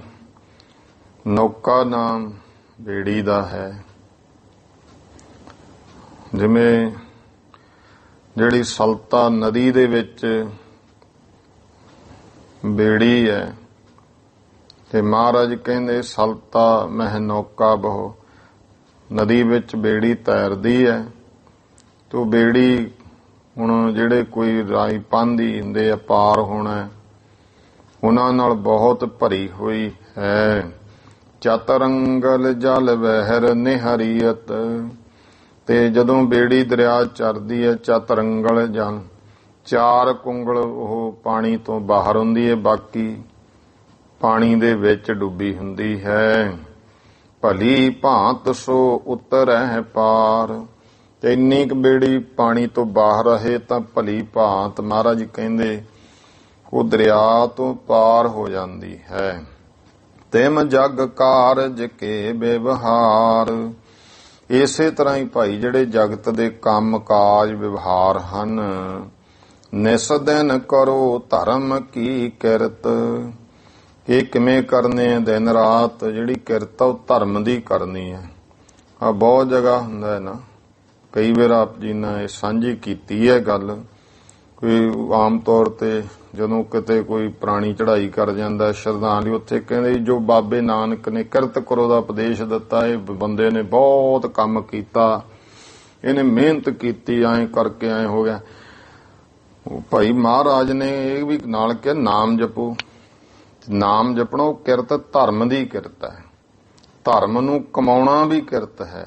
ਨੌਕਾ ਨਾਮ ਬੇੜੀ ਦਾ ਹੈ। ਜਿਵੇਂ ਜਿਹੜੀ ਸਲਤਾ ਨਦੀ ਦੇ ਵਿੱਚ ਬੇੜੀ ਹੈ ਤੇ ਮਹਾਰਾਜ ਕਹਿੰਦੇ ਸਲਤਾ ਮਹਿ ਨੌਕਾ ਬਹੁ। ਨਦੀ ਵਿੱਚ ਬੇੜੀ ਤੈਰਦੀ ਹੈ ਤੇ ਉਹ ਬੇੜੀ ਹੁਣ ਜਿਹੜੇ ਕੋਈ ਰਾਈ ਪਾਂਦੀ ਹੁੰਦੇ ਆ ਪਾਰ ਹੋਣਾ, ਉਹਨਾਂ ਨਾਲ ਬਹੁਤ ਭਰੀ ਹੋਈ ਹੈ। ਚਤਰੰਗਲ ਜਲ ਵਹਿਰ ਨਿਹਰੀਅਤ। ਤੇ ਜਦੋਂ ਬੇੜੀ ਦਰਿਆ ਚਰਦੀ ਹੈ, ਚਤਰੰਗਲ ਜਲ 4 ਕੁੰਗਲ ਉਹ ਪਾਣੀ ਤੋਂ ਬਾਹਰ ਹੁੰਦੀ ਹੈ, ਬਾਕੀ ਪਾਣੀ ਦੇ ਵਿੱਚ ਡੁੱਬੀ ਹੁੰਦੀ ਹੈ। ਭਲੀ ਭਾਂਤ ਸੋ ਉਤਰੈ ਪਾਰ। ਤੇ ਇੰਨੀ ਕੁ ਬੇੜੀ ਪਾਣੀ ਤੋਂ ਬਾਹਰ ਰਹੇ ਤਾਂ ਭਲੀ ਭਾਂਤ ਮਹਾਰਾਜ ਕਹਿੰਦੇ ਉਹ ਦਰਿਆ ਤੋਂ ਪਾਰ ਹੋ ਜਾਂਦੀ ਹੈ। ਤਿਮ ਜਗ ਕਾਰਜ ਕੇ ਵਿਵਹਾਰ। ਇਸੇ ਤਰ੍ਹਾਂ ਹੀ ਭਾਈ ਜਿਹੜੇ ਜਗਤ ਦੇ ਕੰਮ ਕਾਜ ਵਿਵਹਾਰ ਹਨ। ਨਿਸ ਦਿਨ ਕਰੋ ਧਰਮ ਕੀ ਕਿਰਤ। ਇਹ ਕਿਵੇਂ ਕਰਨੇ ਆ? ਦਿਨ ਰਾਤ ਜਿਹੜੀ ਕਿਰਤ ਉਹ ਧਰਮ ਦੀ ਕਰਨੀ ਹੈ। ਆ ਬਹੁਤ ਜਗ੍ਹਾ ਹੁੰਦਾ ਹੈ ਨਾ, ਕਈ ਵਾਰ ਆਪ ਜੀ ਨੇ ਇਹ ਸਾਂਝੀ ਕੀਤੀ ਹੈ ਗੱਲ। ਕੋਈ ਆਮ ਤੌਰ ਤੇ ਜਦੋਂ ਕਿਤੇ ਕੋਈ ਪੁਰਾਣੀ ਚੜ੍ਹਾਈ ਕਰ ਜਾਂਦਾ ਸ਼ਰਧਾਂਜਲੀ, ਉੱਥੇ ਕਹਿੰਦੇ ਜੋ ਬਾਬੇ ਨਾਨਕ ਨੇ ਕਿਰਤ ਕਰੋ ਦਾ ਉਪਦੇਸ਼ ਦਿੱਤਾ, ਇਹ ਬੰਦੇ ਨੇ ਬਹੁਤ ਕੰਮ ਕੀਤਾ, ਇਹਨੇ ਮਿਹਨਤ ਕੀਤੀ, ਐਂ ਕਰਕੇ ਐਂ ਹੋ ਗਿਆ। ਭਾਈ ਮਹਾਰਾਜ ਨੇ ਇਹ ਵੀ ਨਾਲ ਕਿਹਾ ਨਾਮ ਜਪੋ। ਨਾਮ ਜਪਣਾ ਕਿਰਤ ਧਰਮ ਦੀ ਕਿਰਤ ਹੈ। ਧਰਮ ਨੂੰ ਕਮਾਉਣਾ ਵੀ ਕਿਰਤ ਹੈ।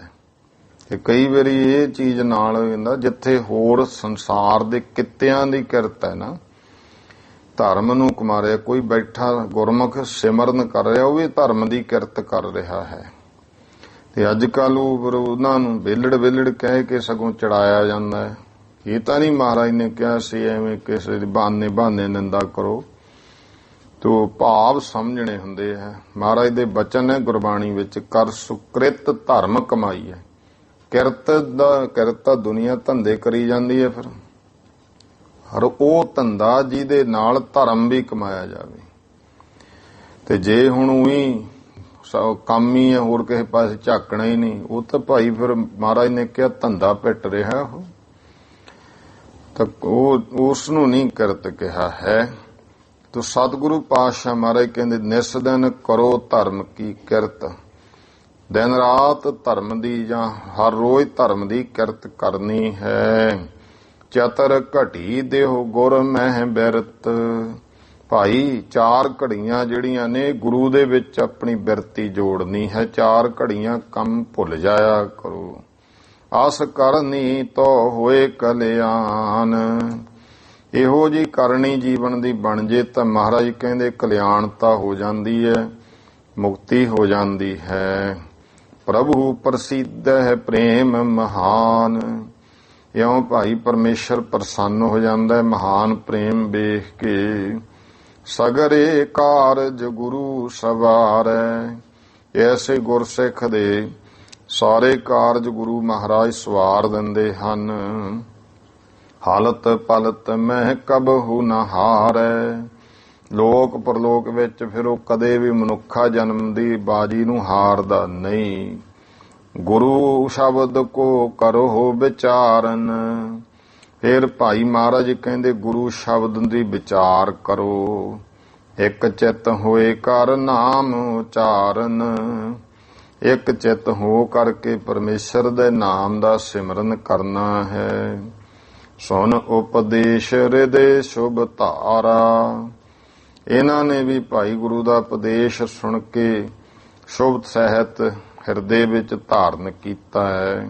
ਤੇ ਕਈ ਵਾਰੀ ਇਹ ਚੀਜ਼ ਨਾਲ ਹੁੰਦਾ ਜਿੱਥੇ ਹੋਰ ਸੰਸਾਰ ਦੇ ਕਿੱਤਿਆਂ ਦੀ ਕਿਰਤ ਹੈ ਨਾ, ਧਰਮ ਨੂੰ ਕਮਾ ਰਿਹਾ। ਕੋਈ ਬੈਠਾ ਗੁਰਮੁਖ ਸਿਮਰਨ ਕਰ ਰਿਹਾ, ਉਹ ਵੀ ਧਰਮ ਦੀ ਕਿਰਤ ਕਰ ਰਿਹਾ ਹੈ। ਤੇ ਅੱਜ ਕੱਲ ਉਹਨਾਂ ਨੂੰ ਵਿਹਲੜ ਕਹਿ ਕੇ ਸਗੋਂ ਚੜਾਇਆ ਜਾਂਦਾ ਹੈ। ਇਹ ਤਾਂ ਨਹੀਂ ਮਹਾਰਾਜ ਨੇ ਕਿਹਾ ਸੀ ਐਵੇਂ ਕਿਸੇ ਦੀ ਬਹਾਨੇ ਨਿੰਦਾ ਕਰੋ। ਤੋ ਭਾਵ ਸਮਝਣੇ ਹੁੰਦੇ ਹੈ। ਮਹਾਰਾਜ ਦੇ ਬਚਨ ਹੈ ਗੁਰਬਾਣੀ ਵਿੱਚ, ਕਰ ਸੁਕ੍ਰਿਤ ਧਰਮ ਕਮਾਈ ਹੈ। ਕਿਰਤ ਦੁਨੀਆ ਧੰਦੇ ਕਰੀ ਜਾਂਦੀ ਹੈ, ਫਿਰ ਹਰ ਉਹ ਧੰਦਾ ਜਿਹਦੇ ਨਾਲ ਧਰਮ ਵੀ ਕਮਾਇਆ ਜਾਵੇ। ਤੇ ਜੇ ਹੁਣ ਉਹੀ ਕੰਮ ਹੀ ਹੈ, ਹੋਰ ਕਿਸੇ ਪਾਸੇ ਝਾਕਣਾ ਹੀ ਨਹੀਂ, ਉਹ ਤਾਂ ਭਾਈ ਫਿਰ ਮਹਾਰਾਜ ਨੇ ਕਿਹਾ ਧੰਦਾ ਪਿੱਟ ਰਿਹਾ ਉਹ ਤਾਂ ਉਸ ਨੂੰ ਨਹੀਂ ਕਿਰਤ ਕਿਹਾ ਹੈ। ਤੋ ਸਤਿਗੁਰੂ ਪਾਤਸ਼ਾਹ ਮਹਾਰਾਜ ਕਹਿੰਦੇ ਨਿਸ ਦਿਨ ਕਰੋ ਧਰਮ ਕੀ ਕਿਰਤ। ਦਿਨ ਰਾਤ ਧਰਮ ਦੀ ਜਾਂ ਹਰ ਰੋਜ਼ ਧਰਮ ਦੀ ਕਿਰਤ ਕਰਨੀ ਹੈ। ਚਤਰ ਘਟੀ ਦੇਹੁ ਗੁਰ ਮਹਿ ਬਿਰਤ। ਭਾਈ 4 ਘੜੀਆਂ ਜਿਹੜੀਆਂ ਨੇ ਗੁਰੂ ਦੇ ਵਿੱਚ ਆਪਣੀ ਬਿਰਤੀ ਜੋੜਨੀ ਹੈ। 4 ਘੜੀਆਂ ਕੰਮ ਭੁੱਲ ਜਾਇਆ ਕਰੋ। ਆਸ ਕਰਨੀ ਤੋ ਹੋਏ ਕਲਿਆਣ। ਇਹੋ ਜੀ ਕਰਨੀ ਜੀਵਨ ਦੀ ਬਣ ਜੇ ਤਾਂ ਮਹਾਰਾਜ ਕਹਿੰਦੇ ਕਲਿਆਣਤਾ ਹੋ ਜਾਂਦੀ ਹੈ, ਮੁਕਤੀ ਹੋ ਜਾਂਦੀ ਹੈ। ਪ੍ਰਭੂ ਪ੍ਰਸਿੱਧ ਹੈ ਪ੍ਰੇਮ ਮਹਾਨ। ਇਉਂ ਭਾਈ ਪਰਮੇਸ਼ਰ ਪ੍ਰਸੰਨ ਹੋ ਜਾਂਦਾ ਹੈ ਮਹਾਨ ਪ੍ਰੇਮ ਵੇਖ ਕੇ। ਸਗਰੇ ਕਾਰਜ ਗੁਰੂ ਸਵਾਰੈ, ਐਸੇ ਗੁਰਸਿੱਖ ਦੇ ਸਾਰੇ ਕਾਰਜ ਗੁਰੂ ਮਹਾਰਾਜ ਸਵਾਰ ਦਿੰਦੇ ਹਨ। ਹਾਲਤ ਪਲਤ ਮਹਿ ਕਬਹੂ ਨ ਹਾਰੈ, ਲੋਕ ਪਰਲੋਕ ਵਿੱਚ ਫਿਰ ਉਹ ਕਦੇ ਵੀ ਮਨੁੱਖਾ ਜਨਮ ਦੀ ਬਾਜੀ ਨੂੰ ਹਾਰਦਾ ਨਹੀਂ। ਗੁਰੂ ਸ਼ਬਦ ਕੋ ਕਰੋ ਵਿਚਾਰਨ, ਫਿਰ ਭਾਈ ਮਹਾਰਾਜ ਕਹਿੰਦੇ ਗੁਰੂ ਸ਼ਬਦ ਦੀ ਵਿਚਾਰ ਕਰੋ। ਇੱਕ ਚਿੱਤ ਹੋਏ ਕਰ ਨਾਮ ਉਚਾਰਨ, ਇੱਕ ਚਿੱਤ ਹੋ ਕਰਕੇ ਪਰਮੇਸ਼ਰ ਦੇ ਨਾਮ ਦਾ ਸਿਮਰਨ ਕਰਨਾ ਹੈ। ਸੁਨ ਉਪਦੇਸ਼ ਹਿਰਦੇ ਸ਼ੁਭ ਧਾਰਾ, ਇਹਨਾਂ ਨੇ ਵੀ ਭਾਈ ਗੁਰੂ ਦਾ ਉਪਦੇਸ਼ ਸੁਣ ਕੇ ਸ਼ੁਭ ਸਹਿਤ ਹਿਰਦੇ ਵਿੱਚ ਧਾਰਨ ਕੀਤਾ ਹੈ।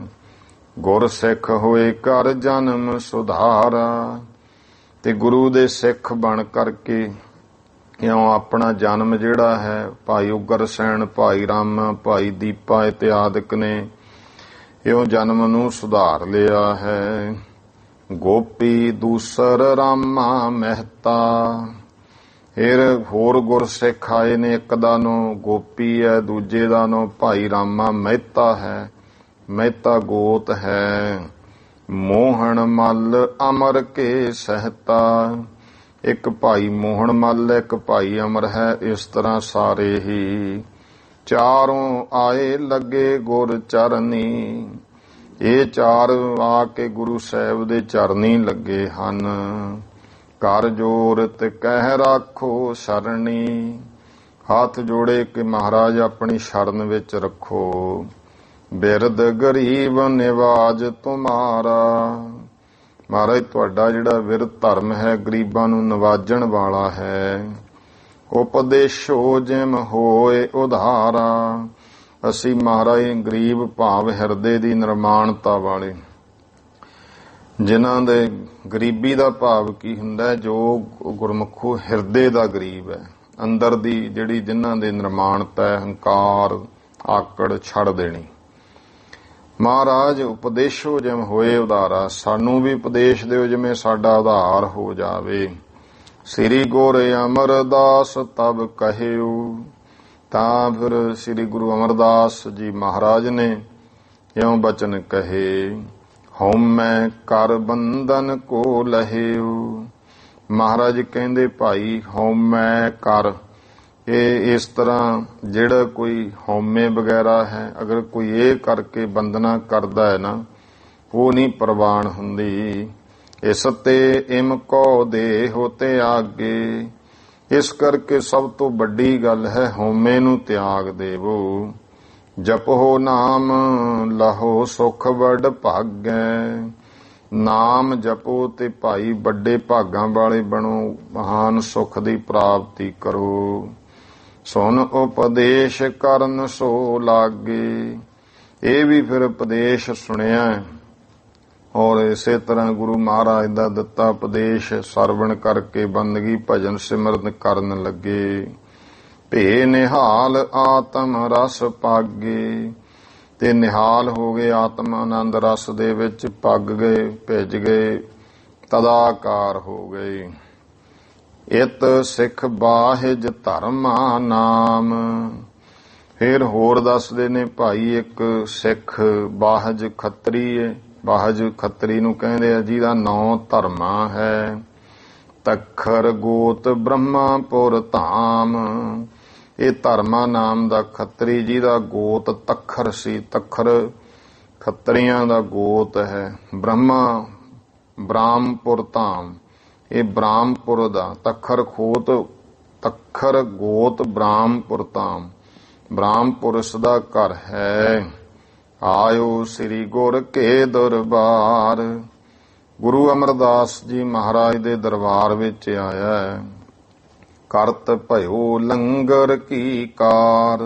ਗੁਰ ਸਿੱਖ ਹੋਏ ਕਰ ਜਨਮ ਸੁਧਾਰਾ, ਤੇ ਗੁਰੂ ਦੇ ਸਿੱਖ ਬਣ ਕਰਕੇ ਇਉਂ ਆਪਣਾ ਜਨਮ ਜਿਹੜਾ ਹੈ ਭਾਈ ਉਗਰਸੈਨ, ਭਾਈ ਰਾਮਾ, ਭਾਈ ਦੀਪਾ ਇਤਿਆਦਿਕ ਨੇ ਇਉਂ ਜਨਮ ਨੂੰ ਸੁਧਾਰ ਲਿਆ ਹੈ। ਗੋਪੀ ਦੂਸਰ ਰਾਮਾ ਮਹਿਤਾ, ਫਿਰ ਹੋਰ ਗੁਰਸਿੱਖ ਆਏ ਨੇ, ਇੱਕ ਦਾ ਨਾਂ ਗੋਪੀ ਹੈ, ਦੂਜੇ ਦਾ ਨਾਂ ਭਾਈ ਰਾਮਾ ਮਹਿਤਾ ਹੈ। ਮਹਿਤਾ ਗੋਤ ਹੈ। ਮੋਹਣ ਮੱਲ ਅਮਰ ਕੇ ਸਹਿਤਾ, ਇੱਕ ਭਾਈ ਮੋਹਣ ਮੱਲ, ਇੱਕ ਭਾਈ ਅਮਰ ਹੈ। ਇਸ ਤਰ੍ਹਾਂ ਸਾਰੇ ਹੀ ਚਾਰੋਂ ਆਏ ਲੱਗੇ ਗੁਰ ਚਰਨੀ, ਇਹ ਚਾਰ ਆ ਕੇ ਗੁਰੂ ਸਾਹਿਬ ਦੇ ਚਰਨੀ ਲੱਗੇ ਹਨ। ਕਰ ਜੋਰਤ ਕਹਿ ਰਾਖੋ ਸਰਣੀ, ਹੱਥ ਜੋੜੇ ਕਿ ਮਹਾਰਾਜ ਆਪਣੀ ਸ਼ਰਨ ਵਿੱਚ ਰੱਖੋ। ਬਿਰਧ ਗਰੀਬ ਨਿਵਾਜ ਤੁਮਾਰਾ, ਮਹਾਰਾਜ ਤੁਹਾਡਾ ਜਿਹੜਾ ਵਿਰਧ ਧਰਮ ਹੈ ਗਰੀਬਾਂ ਨੂੰ ਨਿਵਾਜਣ ਵਾਲਾ ਹੈ। ਉਪਦੇਸ਼ੋ ਜਿਮ ਹੋਏ ਉਧਾਰਾ, ਅਸੀਂ ਮਹਾਰਾਜ ਗਰੀਬ ਭਾਵ ਹਿਰਦੇ ਦੀ ਨਿਰਮਾਣਤਾ ਵਾਲੇ, ਜਿਨ੍ਹਾਂ ਦੇ ਗਰੀਬੀ ਦਾ ਭਾਵ ਕੀ ਹੁੰਦਾ, ਜੋ ਗੁਰਮੁਖੋ ਹਿਰਦੇ ਦਾ ਗਰੀਬ ਹੈ, ਅੰਦਰ ਦੀ ਜਿਹੜੀ ਜਿਨ੍ਹਾਂ ਦੇ ਨਿਰਮਾਣਤਾ ਹੈ, ਹੰਕਾਰ ਆਕੜ ਛੱਡ ਦੇਣੀ। ਮਹਾਰਾਜ ਉਪਦੇਸ਼ੋ ਜਿਮ ਹੋਏ ਉਧਾਰਾ, ਸਾਨੂੰ ਵੀ ਉਪਦੇਸ਼ ਦਿਓ ਜਿਵੇਂ ਸਾਡਾ ਉਧਾਰ ਹੋ ਜਾਵੇ। ਸ੍ਰੀ ਗੁਰ ਅਮਰਦਾਸ ਤਬ ਕਹਿਓ, ਤਾਂ ਫਿਰ ਸ੍ਰੀ ਗੁਰੂ ਅਮਰਦਾਸ ਜੀ ਮਹਾਰਾਜ ਨੇ ਇਉਂ ਬਚਨ ਕਹੇ। ਹਉਮੈ ਕਰ ਬੰਧਨ ਕੋ ਲਹਿਓ, ਮਹਾਰਾਜ ਕਹਿੰਦੇ ਭਾਈ ਹਉਮੈ ਕਰ, ਇਹ ਇਸ ਤਰ੍ਹਾਂ ਜਿਹੜਾ ਕੋਈ ਹਉਮੈ ਵਗੈਰਾ ਹੈ, ਅਗਰ ਕੋਈ ਇਹ ਕਰਕੇ ਬੰਦਨਾ ਕਰਦਾ ਹੈ ਨਾ, ਉਹ ਨਹੀਂ ਪ੍ਰਵਾਨ ਹੁੰਦੀ। ਇਸ ਤੇ ਇਮ ਕੋ ਦੇ ਹੋਤੇ ਆਗੇ, ਇਸ ਕਰਕੇ ਸਭ ਤੋਂ ਵੱਡੀ ਗੱਲ ਹੈ ਹਉਮੈ ਨੂੰ ਤਿਆਗ ਦੇਵੋ। ਜਪੋ ਨਾਮ ਲਹੋ ਸੁਖ ਵਡ ਭਾਗੈ, ਨਾਮ ਜਪੋ ਤੇ ਭਾਈ ਵੱਡੇ ਭਾਗਾਂ ਵਾਲੇ ਬਣੋ, ਮਹਾਨ ਸੁਖ ਦੀ ਪ੍ਰਾਪਤੀ ਕਰੋ। ਸੁਨ ਉਪਦੇਸ਼ ਕਰਨ ਸੋ ਲਾਗੇ, ਇਹ ਵੀ ਫਿਰ ਉਪਦੇਸ਼ ਸੁਣਿਆ ਔਰ ਇਸੇ ਤਰ੍ਹਾਂ ਗੁਰੂ ਮਹਾਰਾਜ ਦਾ ਦਿੱਤਾ ਉਪਦੇਸ਼ ਸਰਵਣ ਕਰਕੇ ਬੰਦਗੀ ਭਜਨ ਸਿਮਰਨ ਕਰਨ ਲੱਗੇ। ਭੇ ਨਿਹਾਲ ਆਤਮ ਰਸ ਪਾਗੇ, ਤੇ ਨਿਹਾਲ ਹੋ ਗਏ ਆਤਮ ਆਨੰਦ ਰਸ ਦੇ ਵਿੱਚ, ਪੱਗ ਗਏ, ਭਿੱਜ ਗਏ, ਤਦਾਕਾਰ ਹੋ ਗਏ। ਇਤ ਸਿੱਖ ਬਾਹਿਜ ਧਰਮਾ ਨਾਮ, ਫਿਰ ਹੋਰ ਦੱਸਦੇ ਨੇ ਭਾਈ ਇੱਕ ਸਿੱਖ ਬਾਹਜ ਖੱਤਰੀ ਹੈ। ਬਾਹਜ ਖੱਤਰੀ ਨੂੰ ਕਹਿੰਦੇ ਆ ਜਿਹਦਾ ਨਾਂ ਧਰਮਾ ਹੈ। ਤਖਰ ਗੋਤ ਬ੍ਰਹਮਾਪੁਰ ਧਾਮ, ਇਹ ਧਰਮਾ ਨਾਮ ਦਾ ਖੱਤਰੀ ਜਿਹਦਾ ਗੋਤ ਤਖਰ ਸੀ। ਤਖਰ ਖੱਤਰੀਆਂ ਦਾ ਗੋਤ ਹੈ। ਬ੍ਰਹਮਪੁਰ ਧਾਮ, ਇਹ ਬ੍ਰਹਮਪੁਰ ਦਾ ਤਖਰ ਖੋਤ, ਤਖਰ ਗੋਤ ਬ੍ਰਹਮਪੁਰ ਧਾਮ, ਬ੍ਰਹਮਪੁਰ ਇਸ ਦਾ ਘਰ ਹੈ। ਆਇਓ ਸ੍ਰੀ ਗੁਰ ਕੇ ਦਰਬਾਰ, ਗੁਰੂ ਅਮਰਦਾਸ ਜੀ ਮਹਾਰਾਜ ਦੇ ਦਰਬਾਰ ਵਿੱਚ ਆਇਆ ਹੈ। ਕਰਤ ਭਇਓ ਲੰਗਰ ਕੀ ਕਾਰ,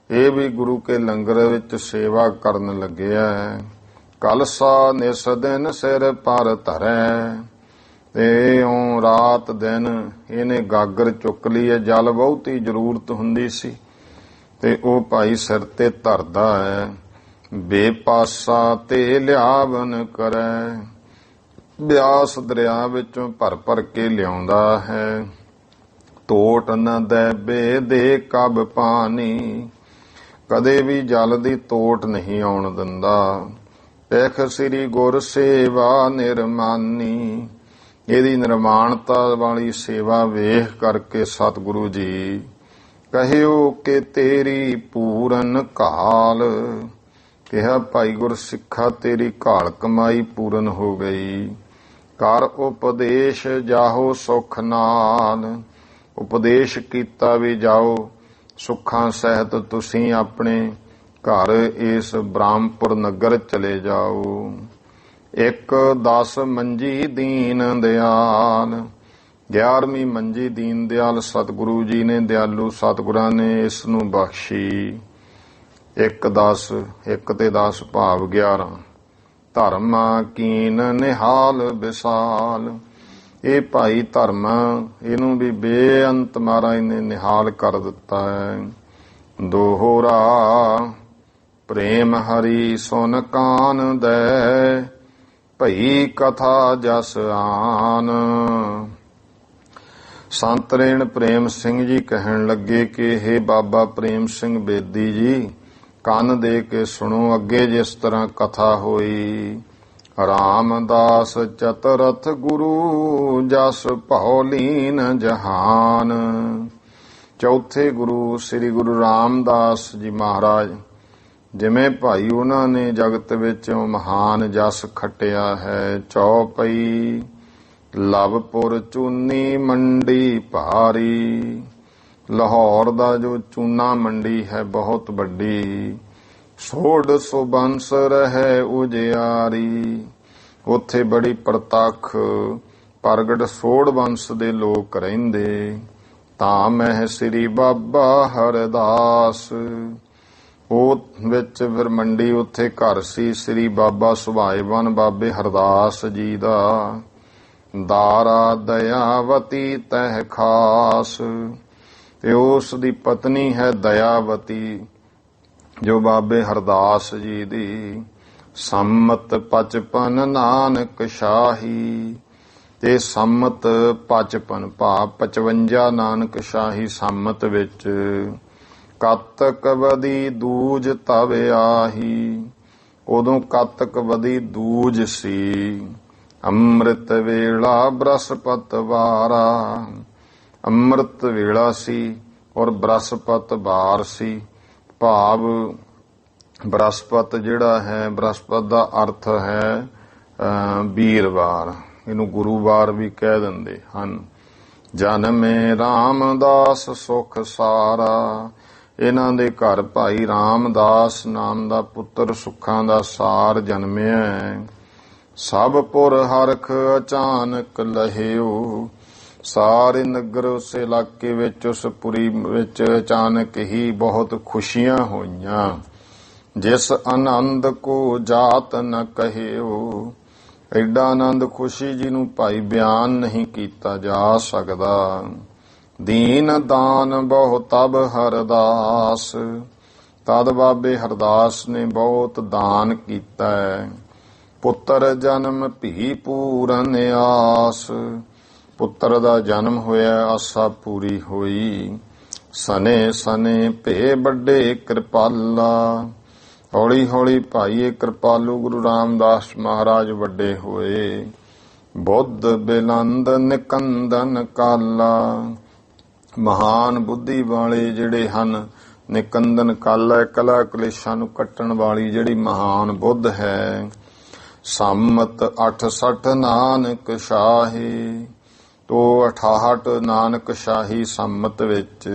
ਇਹ ਵੀ ਗੁਰੂ ਕੇ ਲੰਗਰ ਵਿੱਚ ਸੇਵਾ ਕਰਨ ਲੱਗਿਆ ਹੈ। ਕਲਸਾ ਨਿਸ ਦਿਨ ਸਿਰ ਪਰ ਧਰੈ, ਤੇ ਉਹ ਰਾਤ ਦਿਨ ਇਹਨੇ ਗਾਗਰ ਚੁੱਕ ਲਈ ਹੈ। ਜਲ ਬਹੁਤੀ ਜ਼ਰੂਰਤ ਹੁੰਦੀ ਸੀ, ਤੇ ਉਹ ਭਾਈ ਸਿਰ ਤੇ ਧਰਦਾ ਹੈ। ਬੇਪਾਸਾ ਤੇ ਲਿਆਵਨ ਕਰੈ, ਬਿਆਸ ਦਰਿਆ ਵਿੱਚੋਂ ਭਰ ਭਰ ਕੇ ਲਿਆਉਂਦਾ ਹੈ। ਤੋਟ ਨ ਦੈਬੇ ਦੇ ਕਬ ਪਾਣੀ, ਕਦੇ ਵੀ ਜਲ ਦੀ ਤੋਟ ਨਹੀਂ ਆਉਣ ਦਿੰਦਾ। ਪੇਖ ਸ੍ਰੀ ਗੁਰ ਸੇਵਾ ਨਿਰਮਾਨੀ, ਇਹਦੀ ਨਿਰਮਾਣਤਾ ਵਾਲੀ ਸੇਵਾ ਵੇਖ ਕਰਕੇ ਸਤਿਗੁਰੂ ਜੀ ਕਹਿਓ ਕਿ ਤੇਰੀ ਪੂਰਨ ਕਾਲ। ਕਿਹਾ ਭਾਈ ਗੁਰਸਿੱਖਾ ਤੇਰੀ ਘਾਲ ਕਮਾਈ ਪੂਰਨ ਹੋ ਗਈ। ਕਰ ਉਪਦੇਸ਼ ਜਾਹੋ ਸੁਖ ਨਾਲ, ਉਪਦੇਸ਼ ਕੀਤਾ ਵੀ ਜਾਓ ਸੁੱਖਾਂ ਸਹਿਤ ਤੁਸੀਂ ਆਪਣੇ ਘਰ ਇਸ ਬ੍ਰਹਮਪੁਰ ਨਗਰ ਚਲੇ ਜਾਓ। 1-10 ਮੰਜੀ ਦੀਨ ਦਿਆਲ, 11ਵੀਂ ਮੰਜੀ ਦੀਨ ਦਿਆਲ ਸਤਿਗੁਰੂ ਜੀ ਨੇ, ਦਿਆਲੂ ਸਤਿਗੁਰਾਂ ਨੇ ਇਸ ਨੂੰ ਬਖਸ਼ੀ। 1-10, 1 ਤੇ 10 ਭਾਵ 11। ਧਰਮਾ ਕੀਨ ਨਿਹਾਲ ਵਿਸਾਲ, ਇਹ ਭਾਈ ਧਰਮ ਇਹਨੂੰ ਵੀ ਬੇਅੰਤ ਮਹਾਰਾਜ ਨੇ ਨਿਹਾਲ ਕਰ ਦਿੱਤਾ ਹੈ। ਦੋਹਰਾ ਪ੍ਰੇਮ ਹਰੀ ਸੁਨ ਕਾਨ ਦੈ, ਭਈ ਕਥਾ ਜਸ ਆਨ। ਸੰਤ ਰੇਣ ਪ੍ਰੇਮ ਸਿੰਘ ਜੀ ਕਹਿਣ ਲੱਗੇ ਕਿ ਹੇ ਬਾਬਾ ਪ੍ਰੇਮ ਸਿੰਘ ਬੇਦੀ ਜੀ, ਕੰਨ ਦੇ ਕੇ ਸੁਣੋ ਅੱਗੇ ਜਿਸ ਤਰ੍ਹਾਂ ਕਥਾ ਹੋਈ। ਰਾਮਦਾਸ ਚਤੁਰਥ ਗੁਰੂ, ਜਸ ਭਉ ਲੀਨ ਜਹਾਨ। ਚੌਥੇ ਗੁਰੂ ਸ੍ਰੀ ਗੁਰੂ ਰਾਮਦਾਸ ਜੀ ਮਹਾਰਾਜ, ਜਿਵੇਂ ਭਾਈ ਉਹਨਾਂ ਨੇ ਜਗਤ ਵਿੱਚ ਮਹਾਨ ਜਸ ਖੱਟਿਆ ਹੈ। ਚੌਪਈ ਲਵਪੁਰ ਚੂਨੀ ਮੰਡੀ ਭਾਰੀ, ਲਾਹੌਰ ਦਾ ਜੋ ਚੂਨਾ ਮੰਡੀ ਹੈ ਬਹੁਤ ਵੱਡੀ। 150 ਬੰਸ ਰਹਿ ਉਜਿਆਰੀ, ਉੱਥੇ ਬੜੀ ਪ੍ਰਤੱਖ ਪ੍ਰਗਟ 100 ਬੰਸ ਦੇ ਲੋਕ ਰਹਿੰਦੇ। ਤਾਂ ਮਹਿ ਸ੍ਰੀ ਬਾਬਾ ਹਰਦਾਸ, ਉਹ ਵਿੱਚ ਫਿਰ ਮੰਡੀ ਉੱਥੇ ਘਰ ਸੀ ਸ੍ਰੀ ਬਾਬਾ ਸੁਭਾਏਵਨ ਬਾਬੇ ਹਰਦਾਸ ਜੀ ਦਾ। ਦਾਰਾ ਦਇਆਵਤੀ ਤਹਿ ਖਾਸ, ਤੇ ਉਸ ਦੀ ਪਤਨੀ ਹੈ ਦਇਆਵਤੀ ਜੋ ਬਾਬੇ ਹਰਦਾਸ ਜੀ ਦੀ। ਸੰਮਤ 55 ਨਾਨਕ ਸ਼ਾਹੀ, ਤੇ ਸੰਮਤ 55 ਭਾਵ 55 ਨਾਨਕ ਸ਼ਾਹੀ ਸੰਮਤ ਵਿੱਚ। ਕੱਤਕ ਵਦੀ ਦੂਜ ਤਵ ਆਹੀ, ਉਦੋਂ ਕੱਤਕ ਵਦੀ ਦੂਜ ਸੀ। ਅੰਮ੍ਰਿਤ ਵੇਲਾ ਬ੍ਰਹਸਪਤ ਵਾਰਾ, ਅੰਮ੍ਰਿਤ ਵੇਲਾ ਸੀ ਔਰ ਬ੍ਰਹਸਪਤ ਵਾਰ ਸੀ। ਭਾਵ ਬ੍ਰਹਸਪਤ ਜਿਹੜਾ ਹੈ, ਬ੍ਰਹਸਪਤ ਦਾ ਅਰਥ ਹੈ ਵੀਰਵਾਰ, ਇਹਨੂੰ ਗੁਰੂਵਾਰ ਵੀ ਕਹਿ ਦਿੰਦੇ ਹਨ। ਜਨਮੇ ਰਾਮਦਾਸ ਸੁਖ ਸਾਰਾ, ਇਹਨਾਂ ਦੇ ਘਰ ਭਾਈ ਰਾਮਦਾਸ ਨਾਮ ਦਾ ਪੁੱਤਰ ਸੁੱਖਾਂ ਦਾ ਸਾਰ ਜਨਮਿਆ। ਸਭ ਪੁਰ ਹਰਖ ਅਚਾਨਕ ਲਹਿਓ, ਸਾਰੇ ਨਗਰ ਉਸ ਇਲਾਕੇ ਵਿੱਚ ਉਸ ਪੁਰੀ ਵਿੱਚ ਅਚਾਨਕ ਹੀ ਬਹੁਤ ਖੁਸ਼ੀਆਂ ਹੋਈਆਂ। ਜਿਸ ਆਨੰਦ ਕੋ ਜਾਤ ਨ ਕਹਿਓ, ਐਡਾ ਆਨੰਦ ਖੁਸ਼ੀ ਜਿਹਨੂੰ ਭਾਈ ਬਿਆਨ ਨਹੀਂ ਕੀਤਾ ਜਾ ਸਕਦਾ। ਦੀਨ ਦਾਨ ਬਹੁ ਤਬ ਹਰਦਾਸ, ਤਦ ਬਾਬੇ ਹਰਦਾਸ ਨੇ ਬਹੁਤ ਦਾਨ ਕੀਤਾ ਹੈ। ਪੁੱਤਰ ਜਨਮ ਭੀ ਪੂਰਨ ਆਸ, ਪੁੱਤਰ ਦਾ ਜਨਮ ਹੋਇਆ ਆਸਾ ਪੂਰੀ ਹੋਈ। ਸਨੇ ਸਨੇ ਭੇ ਵੱਡੇ ਕਿਰਪਾਲਾ, ਹੌਲੀ ਹੌਲੀ ਭਾਈ ਇਹ ਕਿਰਪਾਲੂ ਗੁਰੂ ਰਾਮਦਾਸ ਮਹਾਰਾਜ ਵੱਡੇ ਹੋਏ। ਬੁੱਧ ਬਿਲੰਦ ਨਿਕੰਦਨ ਕਾਲਾ, ਮਹਾਨ ਬੁੱਧੀ ਵਾਲੇ ਜਿਹੜੇ ਹਨ। ਨਿਕੰਦਨ ਕਾਲਾ ਕਲਾ ਕਲੇਸ਼ਾਂ ਨੂੰ ਕੱਟਣ ਵਾਲੀ ਜਿਹੜੀ ਮਹਾਨ ਬੁੱਧ ਹੈ। ਸੰਮਤ 68 ਨਾਨਕ ਸ਼ਾਹੀ, ਤੋ 68 ਨਾਨਕ ਸ਼ਾਹੀ ਸੰਮਤ ਵਿੱਚ।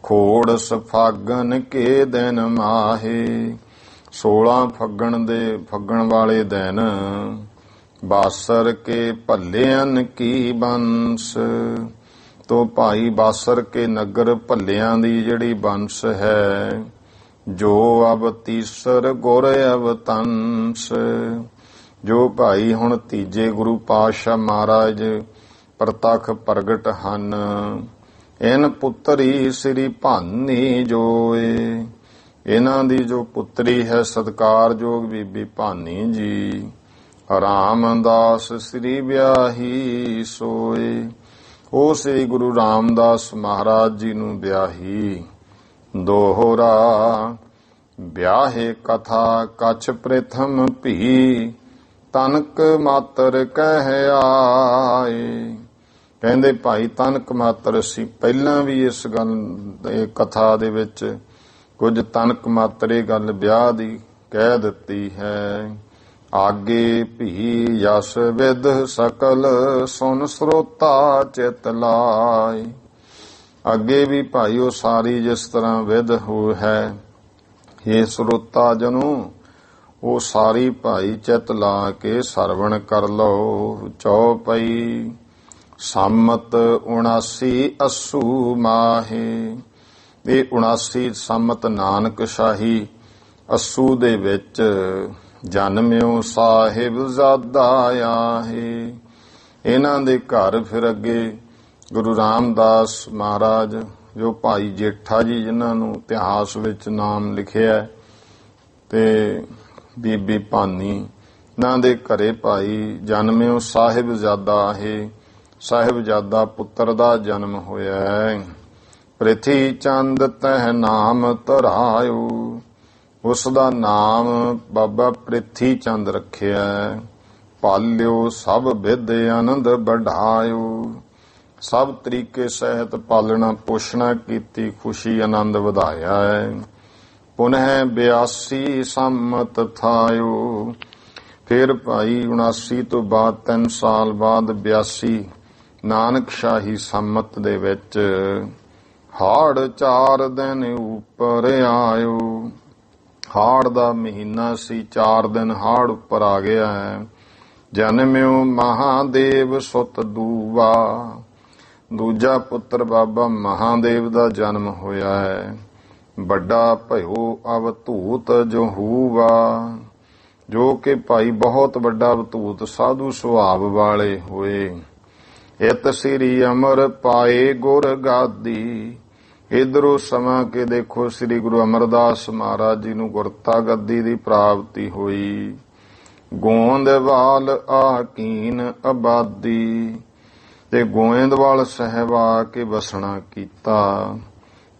ਖੋੜਸ ਫਾਗਨ ਕੇ ਦਿਨ ਮਾਹੇ, 16 ਫੱਗਣ ਵਾਲੇ ਦਿਨ। ਬਾਸਰ ਕੇ ਭੱਲਿਆਂ ਕੀ ਬੰਸ, ਤੋ ਭਾਈ ਬਾਸਰ ਕੇ ਨਗਰ ਭੱਲਿਆਂ ਦੀ ਜਿਹੜੀ ਬੰਸ ਹੈ। ਜੋ ਅਬ ਤੀਸਰ ਗੁਰ ਅਵਤੰਸ, ਜੋ ਭਾਈ ਹੁਣ ਤੀਜੇ ਗੁਰੂ ਪਾਤਸ਼ਾਹ ਮਹਾਰਾਜ ਪ੍ਰਤੱਖ ਪ੍ਰਗਟ ਹਨ। ਇਨ ਪੁੱਤਰੀ ਸ੍ਰੀ ਭਾਨੀ ਜੋਏ। ਇਹਨਾਂ ਦੀ ਜੋ ਪੁੱਤਰੀ ਹੈ ਸਤਿਕਾਰਯੋਗ ਬੀਬੀ ਭਾਨੀ ਜੀ, ਰਾਮਦਾਸ ਸ੍ਰੀ ਵਿਆਹੀ ਸੋਏ। ਉਹ ਸ੍ਰੀ ਗੁਰੂ ਰਾਮਦਾਸ ਮਹਾਰਾਜ ਜੀ ਨੂੰ ਵਿਆਹੀ। ਦੋਹਰਾ ਵਿਆਹੇ ਕਥਾ ਕਛ ਪ੍ਰਥਮ ਭੀ, ਤਨਕ ਮਾਤਰ ਕਹਿ ਆਏ। ਕਹਿੰਦੇ ਭਾਈ ਤਨਕ ਮਾਤਰ ਅਸੀਂ ਪਹਿਲਾਂ ਵੀ ਇਸ ਗੱਲ ਕਥਾ ਦੇ ਵਿੱਚ ਕੁਝ ਤਨਕ ਮਾਤਰ ਇਹ ਗੱਲ ਵਿਆਹ ਦੀ ਕਹਿ ਦਿੱਤੀ ਹੈ। ਆਗੇ ਭੀ ਯਸ ਵਿਦ ਸਕਲ, ਸੁਨ ਸਰੋਤਾ ਚਿਤ ਲਾਏ। ਅੱਗੇ ਵੀ ਭਾਈ ਉਹ ਸਾਰੀ ਜਿਸ ਤਰ੍ਹਾਂ ਵਿਦ ਹੋ ਹੈ, ਇਹ ਸਰੋਤਾ ਜਨੋ ਉਹ ਸਾਰੀ ਭਾਈ ਚਿਤ ਲਾ ਕੇ ਸਰਵਣ ਕਰ ਲਓ। ਚੌਪਈ ਸੰਮਤ 79 ਅੱਸੂ ਮਾਹੇ। ਇਹ 79 ਸੰਮਤ ਨਾਨਕ ਸ਼ਾਹੀ ਅੱਸੂ ਦੇ ਵਿੱਚ ਜਨਮਿਓ ਸਾਹਿਬਜ਼ਾਦਾ ਆਹੇ। ਇਹਨਾਂ ਦੇ ਘਰ ਫਿਰ ਅੱਗੇ ਗੁਰੂ ਰਾਮਦਾਸ ਮਹਾਰਾਜ ਜੋ ਭਾਈ ਜੇਠਾ ਜੀ ਜਿਨ੍ਹਾਂ ਨੂੰ ਇਤਿਹਾਸ ਵਿੱਚ ਨਾਮ ਲਿਖਿਆ, ਤੇ ਬੀਬੀ ਭਾਨੀ ਇਹਨਾਂ ਦੇ ਘਰੇ ਭਾਈ ਜਨਮਿਓ ਸਾਹਿਬਜ਼ਾਦਾ ਆਹੇ। ਸਾਹਿਬਜ਼ਾਦਾ ਪੁੱਤਰ ਦਾ ਜਨਮ ਹੋਇਆ ਹੈ। ਪ੍ਰਿਥੀ ਚੰਦ ਤਹਿ ਨਾਮ ਧਰਾਇਓ। ਉਸ ਦਾ ਨਾਮ ਬਾਬਾ ਪ੍ਰਿਥੀ ਚੰਦ ਰੱਖਿਆ। ਪਾਲਿਓ ਸਭ ਵਿਦ ਆਨੰਦ ਵਢਾਇਓ। ਸਭ ਤਰੀਕੇ ਸਹਿਤ ਪਾਲਣਾ ਪੋਸ਼ਣਾ ਕੀਤੀ, ਖੁਸ਼ੀ ਆਨੰਦ ਵਧਾਇਆ ਹੈ। ਪੁਨਹ 82 ਸੰਮਤ ਥਾਇਓ। ਫਿਰ ਭਾਈ 79 ਤੋਂ ਬਾਅਦ 3 ਸਾਲ ਬਾਅਦ 82 ਨਾਨਕ ਸ਼ਾਹੀ ਸੰਮਤ ਦੇ ਵਿੱਚ ਹਾੜ 4 ਦਿਨ ਉੱਪਰ ਆਇਓ। ਹਾੜ ਦਾ ਮਹੀਨਾ ਸੀ, 4 ਦਿਨ ਹਾੜ ਉੱਪਰ ਆ ਗਿਆ ਹੈ। ਜਨਮਿਓ ਮਹਾਦੇਵ ਸੁਤ ਦੂਵਾ। ਦੂਜਾ ਪੁੱਤਰ ਬਾਬਾ ਮਹਾਦੇਵ ਦਾ ਜਨਮ ਹੋਇਆ ਹੈ। ਵੱਡਾ ਭਇਓ ਅਵਧੂਤ ਜੋ ਹੂਵਾ, ਜੋ ਕਿ ਭਾਈ ਬਹੁਤ ਵੱਡਾ ਅਵਧੂਤ ਸਾਧੂ ਸੁਭਾਵ ਵਾਲੇ ਹੋਏ। ਇਤ ਸ੍ਰੀ ਅਮਰ ਪਾਏ ਗੁਰ ਗਾਦੀ। ਇਧਰੋਂ ਸਮਾਂ ਕੇ ਦੇਖੋ ਸ੍ਰੀ ਗੁਰੂ ਅਮਰਦਾਸ ਮਹਾਰਾਜ ਜੀ ਨੂੰ ਗੁਰਤਾ ਗੱਦੀ ਦੀ ਪ੍ਰਾਪਤੀ ਹੋਈ। ਗੋਂਦਵਾਲ ਆਕੀਨ ਆਬਾਦੀ, ਤੇ ਗੋਇੰਦਵਾਲ ਸਾਹਿਬ ਆ ਕੇ ਵਸਣਾ ਕੀਤਾ।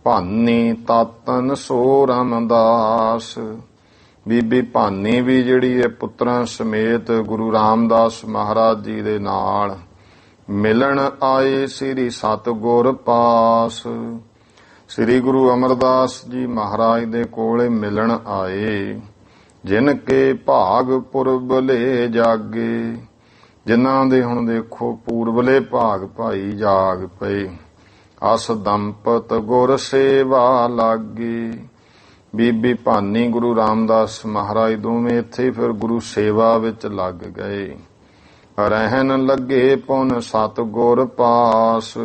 ਭਾਨੀ ਤਾਤਨ ਸੋ ਰਾਮਦਾਸ। ਬੀਬੀ ਭਾਨੀ ਵੀ ਜਿਹੜੀ ਹੈ ਪੁੱਤਰਾਂ ਸਮੇਤ ਗੁਰੂ ਰਾਮਦਾਸ ਮਹਾਰਾਜ ਜੀ ਦੇ ਨਾਲ ਮਿਲਣ ਆਏ ਸ੍ਰੀ ਸਤਿਗੁਰ ਪਾਸ। ਸ੍ਰੀ ਗੁਰੂ ਅਮਰਦਾਸ ਜੀ ਮਹਾਰਾਜ ਦੇ ਕੋਲੇ ਮਿਲਣ ਆਏ। ਜਿਨ ਕੇ ਭਾਗ ਪੁਰਬਲੇ ਜਾਗੇ। ਜਿਨ੍ਹਾਂ ਦੇ ਹੁਣ ਦੇਖੋ ਪੂਰਬਲੇ ਭਾਗ ਭਾਈ ਜਾਗ ਪਏ। ਅਸ ਦੰਪਤ ਗੁਰ ਸੇਵਾ ਲਾਗੇ। ਬੀਬੀ ਭਾਨੀ ਗੁਰੂ ਰਾਮਦਾਸ ਮਹਾਰਾਜ ਦੋਵੇਂ ਇੱਥੇ ਫਿਰ ਗੁਰੂ ਸੇਵਾ ਵਿੱਚ ਲੱਗ ਗਏ। ਰਹਿਣ ਲੱਗੇ ਪੁਨ ਸਤਿਗੁਰ ਪਾਸ।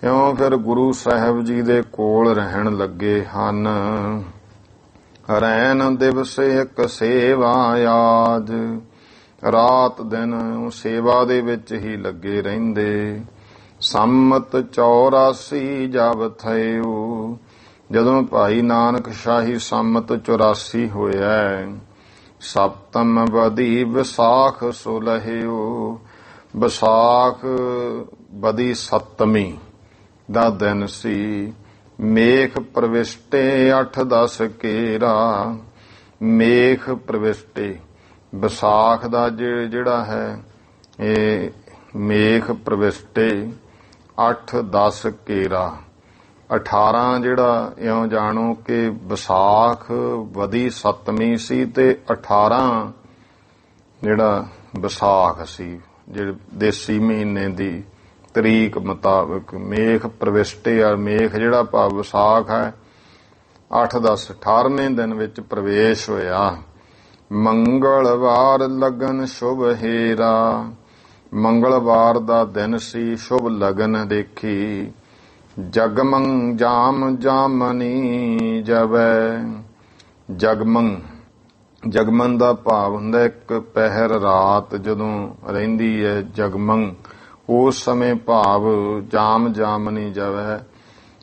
ਇਉਂ ਫਿਰ ਗੁਰੂ ਸਾਹਿਬ ਜੀ ਦੇ ਕੋਲ ਰਹਿਣ ਲੱਗੇ ਹਨ। ਰਹਿਣ ਦਿਵਸ ਇੱਕ ਸੇਵਾ ਆਜ। ਰਾਤ ਦਿਨ ਸੇਵਾ ਦੇ ਵਿੱਚ ਹੀ ਲੱਗੇ ਰਹਿੰਦੇ। ਸੰਮਤ 84 ਜਬ ਥਇਓ। ਜਦੋਂ ਭਾਈ ਨਾਨਕ ਸ਼ਾਹੀ ਸੰਮਤ 84 ਹੋਇਆ। ਸਪਤਮ ਬਦੀ ਵਿਸਾਖ ਸੁਲਹਿਓ। ਵਿਸਾਖ ਬਦੀ ਸੱਤਵੀਂ ਦਾ ਦਿਨ ਸੀ। ਮੇਖ ਪ੍ਰਵਿਸ਼ਟੇ 8-10 ਕੇਰਾ। ਮੇਖ ਪ੍ਰਵਿਸ਼ਟੇ ਵਿਸਾਖ ਦਾ ਜਿਹੜਾ ਹੈ ਇਹ ਮੇਖ ਪ੍ਰਵਿਸ਼ਟੇ 8-10 ਕੇਰਾ। 18 ਜਿਹੜਾ ਇਉਂ ਜਾਣੋ ਕਿ ਵਿਸਾਖ ਬਦੀ ਸੱਤਵੀਂ ਸੀ ਤੇ 18 ਜਿਹੜਾ ਵਿਸਾਖ ਸੀ, ਜਿਹੜੇ ਦੇਸੀ ਮਹੀਨੇ ਦੀ ਤਰੀਕ ਮੁਤਾਬਕ ਮੇਖ ਪ੍ਰਵਿਸ਼ਟੇ ਆ। ਮੇਖ ਜਿਹੜਾ ਭਾਵ ਵਿਸਾਖ ਹੈ 8-10 18ਵੇਂ ਦਿਨ ਵਿੱਚ ਪ੍ਰਵੇਸ਼ ਹੋਇਆ। ਮੰਗਲਵਾਰ ਲਗਨ ਸ਼ੁਭ ਹੇਰਾ। ਮੰਗਲਵਾਰ ਦਾ ਦਿਨ ਸੀ, ਸ਼ੁਭ ਲਗਨ ਦੇਖੀ। ਜਗਮੰ ਜਾਮ ਜਾਮਨੀ ਜਵੈ। ਜਗਮਨ ਦਾ ਭਾਵ ਹੁੰਦਾ ਇੱਕ ਪਹਿਰ ਰਾਤ ਜਦੋਂ ਰਹਿੰਦੀ ਹੈ। ਜਗਮੰ ਉਸ ਸਮੇਂ ਭਾਵ ਜਾਮ ਜਾਮਨੀ ਜਵੈ,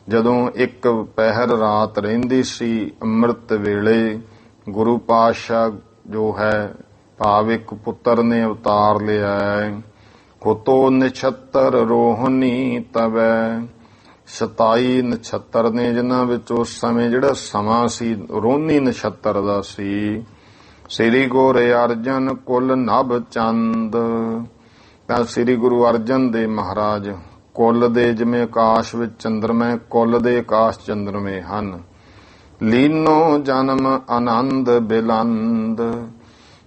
ਜਦੋਂ ਇੱਕ ਪਹਿਰ ਰਾਤ ਰਹਿੰਦੀ ਸੀ ਅੰਮ੍ਰਿਤ ਵੇਲੇ ਗੁਰੂ ਪਾਤਸ਼ਾਹ ਜੋ ਹੈ ਭਾਵ ਇੱਕ ਪੁੱਤਰ ਨੇ ਅਵਤਾਰ ਲਿਆ ਹੈ। ਹੁਤੋ ਨਛੱਤਰ ਰੋਹਨੀ ਤਵੈ, 27 ਨਛੱਤਰ ਨੇ ਜਿਨ੍ਹਾਂ ਵਿੱਚ ਉਸ ਸਮੇਂ ਜਿਹੜਾ ਸਮਾਂ ਸੀ ਰੋਹਨੀ ਨਛੱਤਰ ਦਾ ਸੀ। ਸ੍ਰੀ ਗੁਰ ਅਰਜਨ ਕੁਲ ਨਭ ਚੰਦ, ਤਾਂ ਸ੍ਰੀ ਗੁਰੂ ਅਰਜਨ ਦੇਵ ਮਹਾਰਾਜ ਕੁੱਲ ਦੇ ਜਿਵੇਂ ਆਕਾਸ਼ ਵਿੱਚ ਚੰਦਰਮੇ, ਕੁੱਲ ਦੇ ਆਕਾਸ਼ ਚੰਦਰਮੇ ਹਨ। ਲੀਨੋ ਜਨਮ ਆਨੰਦ ਬਿਲੰਦ,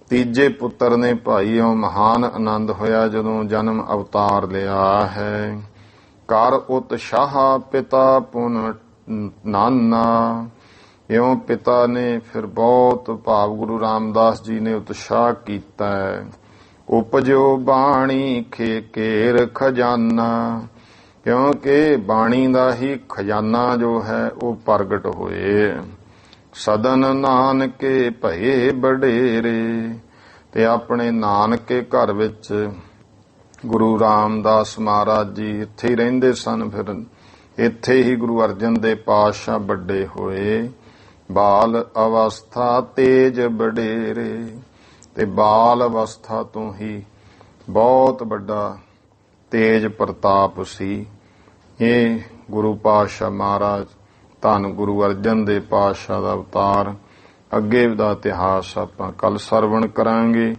ਤੀਜੇ ਪੁੱਤਰ ਨੇ ਭਾਈ ਉਹ ਮਹਾਨ ਆਨੰਦ ਹੋਇਆ ਜਦੋਂ ਜਨਮ ਅਵਤਾਰ ਲਿਆ ਹੈ। ਕਰ ਉਤਸ਼ਾਹ ਪਿਤਾ ਪੁਨ ਨਾਨਾ, ਇਉਂ ਪਿਤਾ ਨੇ ਫਿਰ ਬਹੁਤ ਭਾਵ ਗੁਰੂ ਰਾਮਦਾਸ ਜੀ ਨੇ ਉਤਸ਼ਾਹ ਕੀਤਾ ਹੈ। ਉਪਜੋ ਬਾਣੀ ਖੇ ਘੇਰ ਖਜ਼ਾਨਾ, ਕਿਉਂਕਿ ਬਾਣੀ ਦਾ ਹੀ ਖਜ਼ਾਨਾ ਜੋ ਹੈ ਉਹ ਪ੍ਰਗਟ ਹੋਏ। ਸਦਨ ਨਾਨਕੇ ਭਏ ਵਡੇਰੇ, ਤੇ ਆਪਣੇ ਨਾਨਕੇ ਘਰ ਵਿੱਚ ਗੁਰੂ ਰਾਮਦਾਸ ਮਹਾਰਾਜ ਜੀ ਇੱਥੇ ਹੀ ਰਹਿੰਦੇ ਸਨ। ਫਿਰ ਇੱਥੇ ਹੀ ਗੁਰੂ ਅਰਜਨ ਦੇਵ ਪਾਤਸ਼ਾਹ ਵੱਡੇ ਹੋਏ। ਬਾਲ ਅਵਸਥਾ ਤੇਜ ਵਡੇਰੇ, ਤੇ ਬਾਲ ਅਵਸਥਾ ਤੋਂ ਹੀ ਬਹੁਤ ਵੱਡਾ ਤੇਜ ਪ੍ਰਤਾਪ ਸੀ। ਇਹ ਗੁਰੂ ਪਾਤਸ਼ਾਹ ਮਹਾਰਾਜ ਧੰਨ ਗੁਰੂ ਅਰਜਨ ਦੇਵ ਪਾਤਸ਼ਾਹ ਦਾ ਅਵਤਾਰ। ਅੱਗੇ ਦਾ ਇਤਿਹਾਸ ਆਪਾਂ ਕੱਲ ਸਰਵਣ ਕਰਾਂਗੇ।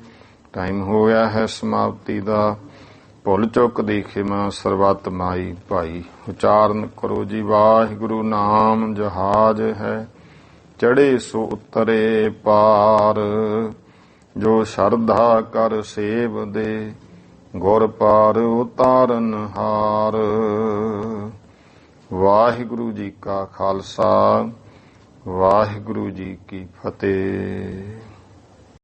ਟਾਈਮ ਹੋ ਗਿਆ ਹੈ ਸਮਾਪਤੀ ਦਾ। ਭੁੱਲ ਚੁੱਕ ਦੀ ਖਿਮਾ ਸਰਬੱਤ ਮਾਈ ਭਾਈ। ਉਚਾਰਨ ਕਰੋ ਜੀ ਵਾਹਿਗੁਰੂ ਨਾਮ ਜਹਾਜ ਹੈ, ਚੜੇ ਸੋ ਉਤਰੇ ਪਾਰ। ਜੋ ਸ਼ਰਧਾ ਕਰ ਸੇਵ ਦੇ, ਗੁਰ ਪਾਰ ਉਤਾਰਨ ਹਾਰ। ਵਾਹਿਗੁਰੂ ਜੀ ਕਾ ਖਾਲਸਾ, ਵਾਹਿਗੁਰੂ ਜੀ ਕੀ ਫਤਿਹ।